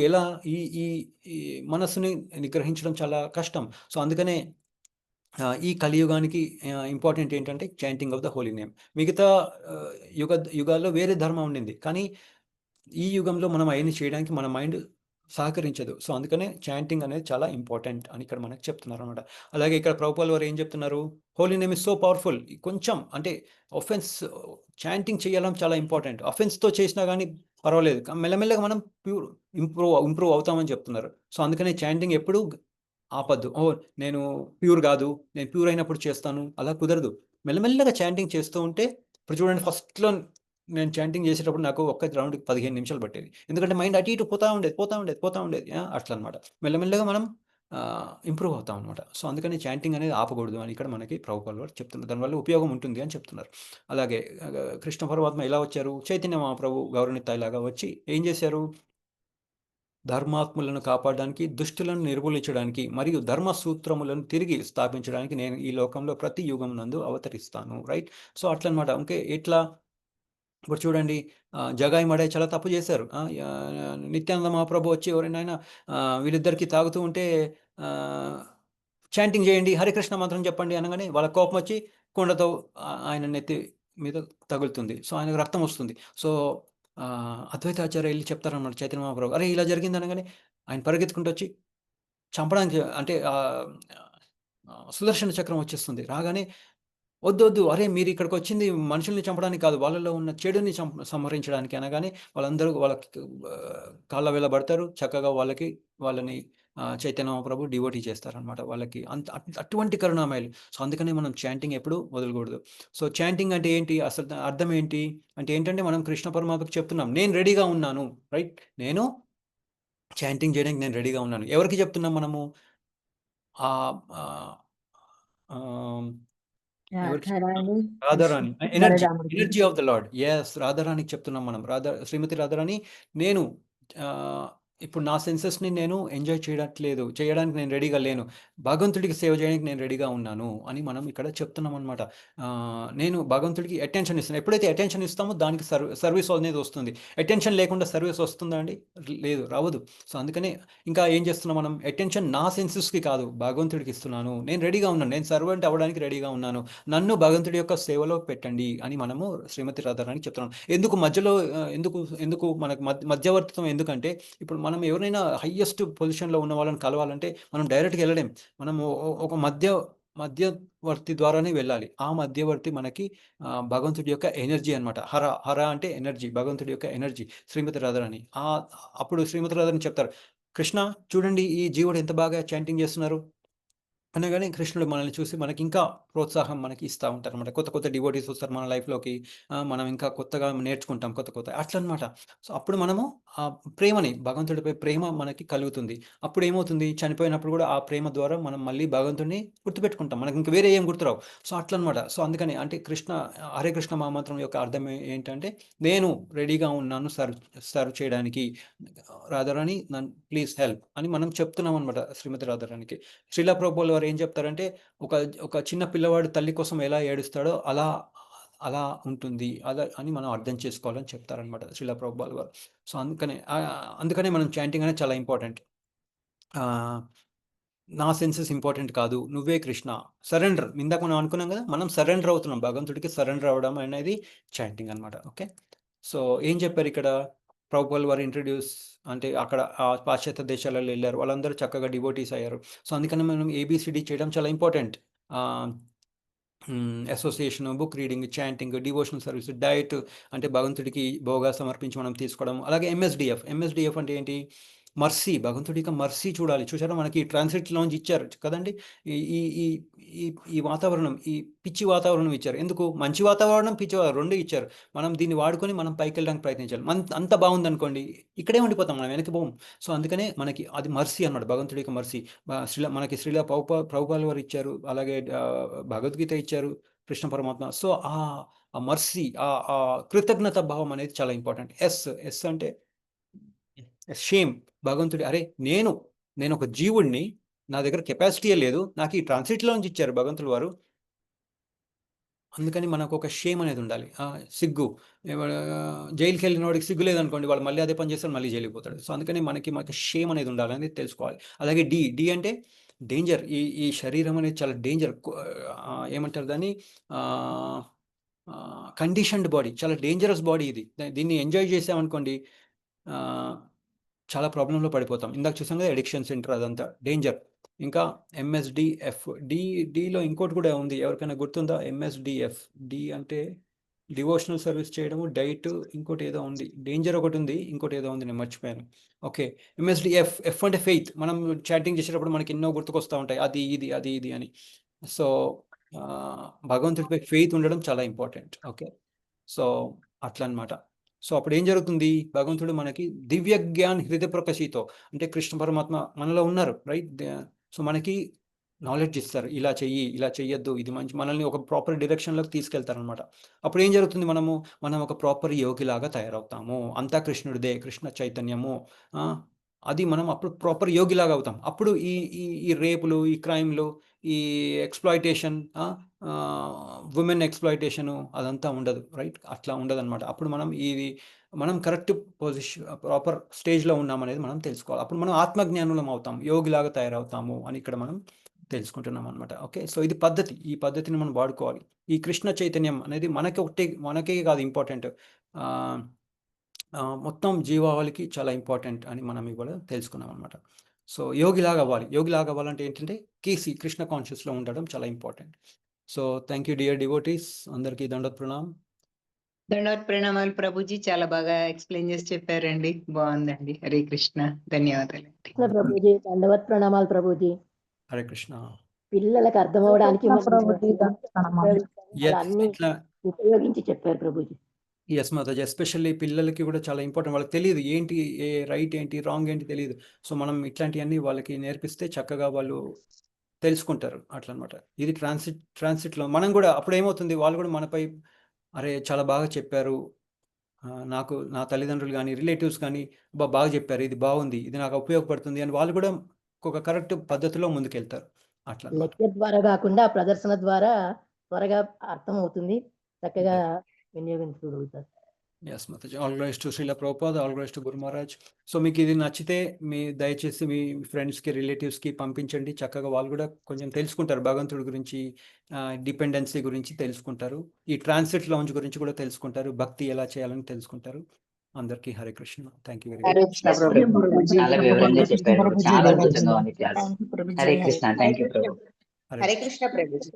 ఎలా ఈ ఈ ఈ మనస్సుని నిగ్రహించడం చాలా కష్టం. సో అందుకనే ఈ కలియుగానికి ఇంపార్టెంట్ ఏంటంటే chanting of the holy name. మిగతా యుగాల్లో వేరే ధర్మం ఉండింది, కానీ ఈ యుగంలో మనం అవన్నీ చేయడానికి మన మైండ్ సహకరించదు. సో అందుకనే చాంటింగ్ అనేది చాలా ఇంపార్టెంట్ అని ఇక్కడ మనకు చెప్తున్నారు అనమాట. అలాగే ఇక్కడ ప్రభుపాల్ వారు ఏం చెప్తున్నారు? Holy name is so powerful. కొంచెం అంటే ఒఫెన్స్ చాంటింగ్ చేయడం చాలా ఇంపార్టెంట్. ఒఫెన్స్తో చేసినా కానీ పర్వాలేదు, మెల్లమెల్లగా మనం ఇంప్రూవ్ అవుతామని చెప్తున్నారు. సో అందుకనే చాంటింగ్ ఎప్పుడు ఆపద్దు. నేను ప్యూర్ కాదు, నేను ప్యూర్ అయినప్పుడు చేస్తాను, అలా కుదరదు. మెల్లమెల్లగా చాంటింగ్ చేస్తూ ఉంటే, ఇప్పుడు చూడండి ఫస్ట్లో నేను చాంటింగ్ చేసేటప్పుడు నాకు ఒక్క రౌండ్కి 15 నిమిషాలు పట్టేది. ఎందుకంటే మైండ్ అటు ఇటు పోతా ఉండేది. అట్లా అనమాట. మెల్లమెల్లగా మనం ఇంప్రూవ్ అవుతాం అనమాట. సో అందుకని చాంటింగ్ అనేది ఆపకూడదు అని ఇక్కడ మనకి ప్రభుపాల్ వారు చెప్తున్నారు. దానివల్ల ఉపయోగం ఉంటుంది అని చెప్తున్నారు. అలాగే కృష్ణ పరమాత్మ ఎలా వచ్చారు? చైతన్య మహాప్రభు గౌరవనిత్తాయిలాగా వచ్చి ఏం చేశారు? ధర్మాత్ములను కాపాడడానికి, దుష్టులను నిర్మూలించడానికి మరియు ధర్మ సూత్రములను తిరిగి స్థాపించడానికి నేను ఈ లోకంలో ప్రతి యుగం నందు అవతరిస్తాను. రైట్. సో అట్లనమాట. ఓకే. ఇట్లా ఇప్పుడు చూడండి జగాయి మడాయి చాలా తప్పు చేశారు. నిత్యానంద మహాప్రభు వచ్చి ఎవరైనా వీళ్ళిద్దరికి తాగుతూ ఉంటే చాంటింగ్ చేయండి, హరికృష్ణ మంత్రం చెప్పండి అనగానే వాళ్ళ కోపం వచ్చి కుండతో ఆయన నెత్తి మీద తగులుతుంది. సో ఆయనకు రక్తం వస్తుంది. సో అద్వైతాచార్య వెళ్ళి చెప్తారనమాట చైతన్య మహాప్రభు, అరే ఇలా జరిగింది అనగానే ఆయన పరిగెత్తుకుంటూ వచ్చి చంపడానికి అంటే సుదర్శన చక్రం వచ్చేస్తుంది. రాగానే వద్దు అరే మీరు ఇక్కడికి వచ్చింది మనుషుల్ని చంపడానికి కాదు, వాళ్ళలో ఉన్న చెడుని సంహరించడానికి అనగానే వాళ్ళందరూ వాళ్ళకి కాళ్ళ వేళ పడతారు. చక్కగా వాళ్ళని చైతన్య మహాప్రభు డివోటీ చేస్తారనమాట. వాళ్ళకి అటువంటి కరుణామయులు. సో అందుకనే మనం చాంటింగ్ ఎప్పుడు వదలకూడదు. సో చాంటింగ్ అంటే ఏంటి, అసలు అర్థం ఏంటి అంటే ఏంటంటే మనం కృష్ణ పరమాత్మకు చెప్తున్నాం నేను రెడీగా ఉన్నాను, రైట్? నేను చాంటింగ్ చేయడానికి నేను రెడీగా ఉన్నాను. ఎవరికి చెప్తున్నాం మనము? ఎవరికి చెప్తున్నాం? Radharani. Energy of the lord. Yes, రాధారాణికి చెప్తున్నాం మనం. శ్రీమతి రాధారాణి, నేను ఇప్పుడు నా సెన్సెస్ని నేను ఎంజాయ్ చేయడానికి నేను రెడీగా లేను, భగవంతుడికి సేవ చేయడానికి నేను రెడీగా ఉన్నాను అని మనం ఇక్కడ చెప్తున్నాం అనమాట. నేను భగవంతుడికి అటెన్షన్ ఇస్తాను. ఎప్పుడైతే అటెన్షన్ ఇస్తామో దానికి సర్వీస్ అనేది వస్తుంది. అటెన్షన్ లేకుండా సర్వీస్ వస్తుందా అండి? లేదు, రావదు. సో అందుకనే ఇంకా ఏం చేస్తున్నాం మనం? అటెన్షన్ నా సెన్సెస్కి కాదు, భగవంతుడికి ఇస్తున్నాను. నేను రెడీగా ఉన్నాను, నేను సర్వెంట్ అవ్వడానికి రెడీగా ఉన్నాను, నన్ను భగవంతుడి యొక్క సేవలో పెట్టండి అని మనము శ్రీమతి రాధారానికి చెప్తున్నాం. ఎందుకు మధ్యలో ఎందుకు మనకు మధ్యవర్తిత్వం? ఎందుకంటే ఇప్పుడు మనం ఎవరైనా హయ్యెస్ట్ పొజిషన్లో ఉన్న వాళ్ళని కలవాలంటే మనం డైరెక్ట్గా వెళ్ళలేం. మనము ఒక మధ్యవర్తి ద్వారానే వెళ్ళాలి. ఆ మధ్యవర్తి మనకి భగవంతుడి యొక్క ఎనర్జీ అనమాట. హర అంటే ఎనర్జీ, భగవంతుడి యొక్క ఎనర్జీ శ్రీమతి రాధారాణి. అప్పుడు శ్రీమతి రాధారాణి చెప్తారు, కృష్ణ చూడండి ఈ జీవుడు ఎంత బాగా చాంటింగ్ చేస్తున్నారు అనగానే కృష్ణుడు మనల్ని చూసి మనకి ఇంకా ప్రోత్సాహం మనకి ఇస్తూ ఉంటారు అనమాట. కొత్త డివోటీస్ వస్తారు మన లైఫ్లోకి, మనం ఇంకా కొత్తగా నేర్చుకుంటాం కొత్త అట్లా అనమాట. సో అప్పుడు మనము ఆ ప్రేమని, భగవంతుడిపై ప్రేమ మనకి కలుగుతుంది. అప్పుడు ఏమవుతుంది, చనిపోయినప్పుడు కూడా ఆ ప్రేమ ద్వారా మనం మళ్ళీ భగవంతుడిని గుర్తుపెట్టుకుంటాం, మనకి ఇంకా వేరే ఏం గుర్తురావు. సో అట్లా అనమాట. సో అందుకని అంటే హరే కృష్ణ మహామంత్రం యొక్క అర్థం ఏంటంటే నేను రెడీగా ఉన్నాను సర్వ్ చేయడానికి, రాధారాణి నన్ను ప్లీజ్ హెల్ప్ అని మనం చెప్తున్నాం అనమాట శ్రీమతి రాధారానికి. శ్రీలా ప్రభుపాల్ వారు ఏం చెప్తారంటే ఒక చిన్న పిల్లవాడు తల్లి కోసం ఎలా ఏడుస్తాడో అలా ఉంటుంది అలా అని మనం అర్థం చేసుకోవాలని చెప్తారనమాట శ్రీలా ప్రభుపాల్ వారు. సో అందుకనే మనం చాంటింగ్ అనేది చాలా ఇంపార్టెంట్. నా సెన్సెస్ ఇంపార్టెంట్ కాదు, నువ్వే కృష్ణ. సరెండర్, ఇందాక మనం అనుకున్నాం కదా, మనం సరెండర్ అవుతున్నాం, భగవంతుడికి సరెండర్ అవ్వడం అనేది చాంటింగ్ అనమాట. ఓకే, సో ఏం చెప్పారు ఇక్కడ? ప్రభుపాల్ వారు ఇంట్రడ్యూస్ అంటే అక్కడ పాశ్చాత్య దేశాలలో వెళ్ళారు, వాళ్ళందరూ చక్కగా డివోటీస్ అయ్యారు. సో అందుకని మనం ABCD చేయడం చాలా important. Association, book reading, chanting, devotional service, diet అంటే భగవంతుడికి భోగా సమర్పించి మనం తీసుకోవడం. అలాగే MSDF అంటే ఏంటి? మర్సీ, భగవంతుడి యొక్క మర్సీ చూడాలి. చూసారా మనకి ట్రాన్స్లేట్లోంచి ఇచ్చారు కదండి ఈ ఈ ఈ వాతావరణం, ఈ పిచ్చి వాతావరణం ఇచ్చారు. ఎందుకు? మంచి వాతావరణం, పిచ్చి వాతావరణం రెండు ఇచ్చారు. మనం దీన్ని వాడుకొని మనం పైకి వెళ్ళడానికి ప్రయత్నించాలి. అంత బాగుంది అనుకోండి, ఇక్కడే ఉండిపోతాం, మనం వెనక్కి పోం. సో అందుకనే మనకి అది మర్సీ అన్నమాట, భగవంతుడి యొక్క మర్సీ. మనకి శ్రీలా ప్రభుపాల్ వారు ఇచ్చారు, అలాగే భగవద్గీత ఇచ్చారు కృష్ణ పరమాత్మ. సో ఆ మర్సీ, ఆ కృతజ్ఞత భావం అనేది చాలా ఇంపార్టెంట్. ఎస్ అంటే షేమ్. భగవంతుడి, అరే నేను ఒక జీవుడిని, నా దగ్గర కెపాసిటీయే లేదు, నాకు ఈ ట్రాన్స్లేట్లోంచి ఇచ్చారు భగవంతుడు వారు, అందుకని మనకు ఒక షేమ్ అనేది ఉండాలి. సిగ్గు, జైలుకి వెళ్ళిన వాడికి సిగ్గు లేదనుకోండి, వాళ్ళు మళ్ళీ అదే పని చేస్తారు, మళ్ళీ జైలుకి పోతాడు. సో అందుకని మనకి షేమ్ అనేది ఉండాలని తెలుసుకోవాలి. అలాగే డి అంటే డేంజర్. ఈ శరీరం అనేది చాలా డేంజర్. ఏమంటారు దాన్ని? కండిషన్డ్ బాడీ, చాలా డేంజరస్ బాడీ ఇది. దీన్ని ఎంజాయ్ చేసామనుకోండి చాలా ప్రాబ్లంలో పడిపోతాం. ఇందాక చూసాం కదా అడిక్షన్ సెంటర్, అదంతా డేంజర్. ఇంకా MSDF, డిలో ఇంకోటి కూడా ఉంది, ఎవరికైనా గుర్తుందా? MSDF, డి అంటే డివోషనల్ సర్వీస్ చేయడము, డైట్, ఇంకోటి ఏదో ఉంది, డేంజర్ ఒకటి ఉంది, ఇంకోటి ఏదో ఉంది, నేను మర్చిపోయాను. ఓకే, MSDF అంటే ఫెయిత్. మనం చాటింగ్ చేసేటప్పుడు మనకి ఎన్నో గుర్తుకొస్తూ ఉంటాయి, అది ఇది అని. సో భగవంతుడిపై ఫెయిత్ ఉండడం చాలా ఇంపార్టెంట్. ఓకే, సో అట్లా అనమాట. సో అప్పుడు ఏం జరుగుతుంది? భగవంతుడు మనకి దివ్య జ్ఞాన్ హృదయ ప్రకాశితో, అంటే కృష్ణ పరమాత్మ మనలో ఉన్నారు, రైట్? సో మనకి నాలెడ్జ్ ఇస్తారు, ఇలా చెయ్యి, ఇలా చెయ్యొద్దు, ఇది మంచి, మనల్ని ఒక ప్రాపర్ డైరెక్షన్లోకి తీసుకెళ్తారనమాట. అప్పుడు ఏం జరుగుతుంది? మనం ఒక ప్రాపర్ యోగిలాగా తయారవుతాము. అంతా కృష్ణుడిదే, కృష్ణ చైతన్యము, అది మనం అప్పుడు ప్రాపర్ యోగిలాగా అవుతాం. అప్పుడు ఈ రేపులు, ఈ క్రైమ్లు, ఈ ఎక్స్ప్లాయిటేషన్, ఉమెన్ ఎక్స్ప్లాయిటేషను అదంతా ఉండదు, రైట్? అట్లా ఉండదు అనమాట. అప్పుడు మనం కరెక్ట్ పొజిషన్, ప్రాపర్ స్టేజ్లో ఉన్నామనేది మనం తెలుసుకోవాలి. అప్పుడు మనం ఆత్మజ్ఞానులం అవుతాం, యోగిలాగా తయారవుతాము అని ఇక్కడ మనం తెలుసుకుంటున్నాం అనమాట. ఓకే. సో ఇది పద్ధతి. ఈ పద్ధతిని మనం వాడుకోవాలి. ఈ కృష్ణ చైతన్యం అనేది మనకే కాదు ఇంపార్టెంట్. మొత్తం జీవావళికి చాలా ఇంపార్టెంట్ అని మనం ఇవాళ తెలుసుకున్నాం అనమాట. సో యోగిలాగా అవ్వాలంటే ఏంటంటే కృష్ణ కాన్షియస్లో ఉండడం చాలా important. So thank you dear devotees, అందరికీ దండోత్ ప్రణామ్. దండవత్ ప్రణామాలు ప్రభుజీ, చాలా బాగా ఎక్స్ప్లెయిన్ చేసి చెప్పారండి. బాగుందండి. హరే కృష్ణ. ధన్యవాదాలండి. కృష్ణ ప్రభుజీ, దండవత్ ప్రణామాలు ప్రభుజీ. హరే కృష్ణ. పిల్లలకు అర్థమవడానికి Yes, అన్ని ఇట్లా ఉపయోగించి చెప్పారు ప్రభుజీ. ఎస్ మాతాజీ, ఎస్పెషల్లీ పిల్లలకి కూడా చాలా ఇంపార్టెంట్. వాళ్ళకి తెలియదు ఏంటి రైట్ ఏంటి రాంగ్ ఏంటి తెలియదు. సో మనం ఇట్లాంటివన్నీ వాళ్ళకి నేర్పిస్తే చక్కగా వాళ్ళు తెలుసుకుంటారు అట్లా అనమాట. ఇది ట్రాన్సిట్లో మనం కూడా అప్పుడు ఏమవుతుంది, వాళ్ళు కూడా మనపై అరే చాలా బాగా చెప్పారు, నాకు నా తల్లిదండ్రులు కానీ రిలేటివ్స్ కానీ బాగా చెప్పారు, ఇది బాగుంది, ఇది నాకు ఉపయోగపడుతుంది అని వాళ్ళు కూడా ఒక కరెక్ట్ పద్ధతిలో ముందుకెళ్తారు అట్లా. లెక్చర్ ద్వారా కాకుండా ప్రదర్శన ద్వారా త్వరగా అర్థం అవుతుంది, చక్కగా వినియోగించగలుగుతారు. Yes Mataji, all glories to Srila Prabhupada, all glories to Guru Maharaj. So మీకు ఇది నచ్చితే దయచేసి మీ ఫ్రెండ్స్కి రిలేటివ్స్కి పంపించండి. చక్కగా వాళ్ళు కూడా కొంచెం తెలుసుకుంటారు, భగవంతుడి గురించి, డిపెండెన్సీ గురించి తెలుసుకుంటారు, ఈ ట్రాన్సిట్ లాంజ్ గురించి కూడా తెలుసుకుంటారు, భక్తి ఎలా చేయాలని తెలుసుకుంటారు. అందరికీ Hare Krishna. Thank you very much. చాలా వివరంగా చెప్పారు, చాలా అద్భుతంగా ఉంది class. Hare Krishna. Thank you Prabhu. Hare Krishna Prabhuji.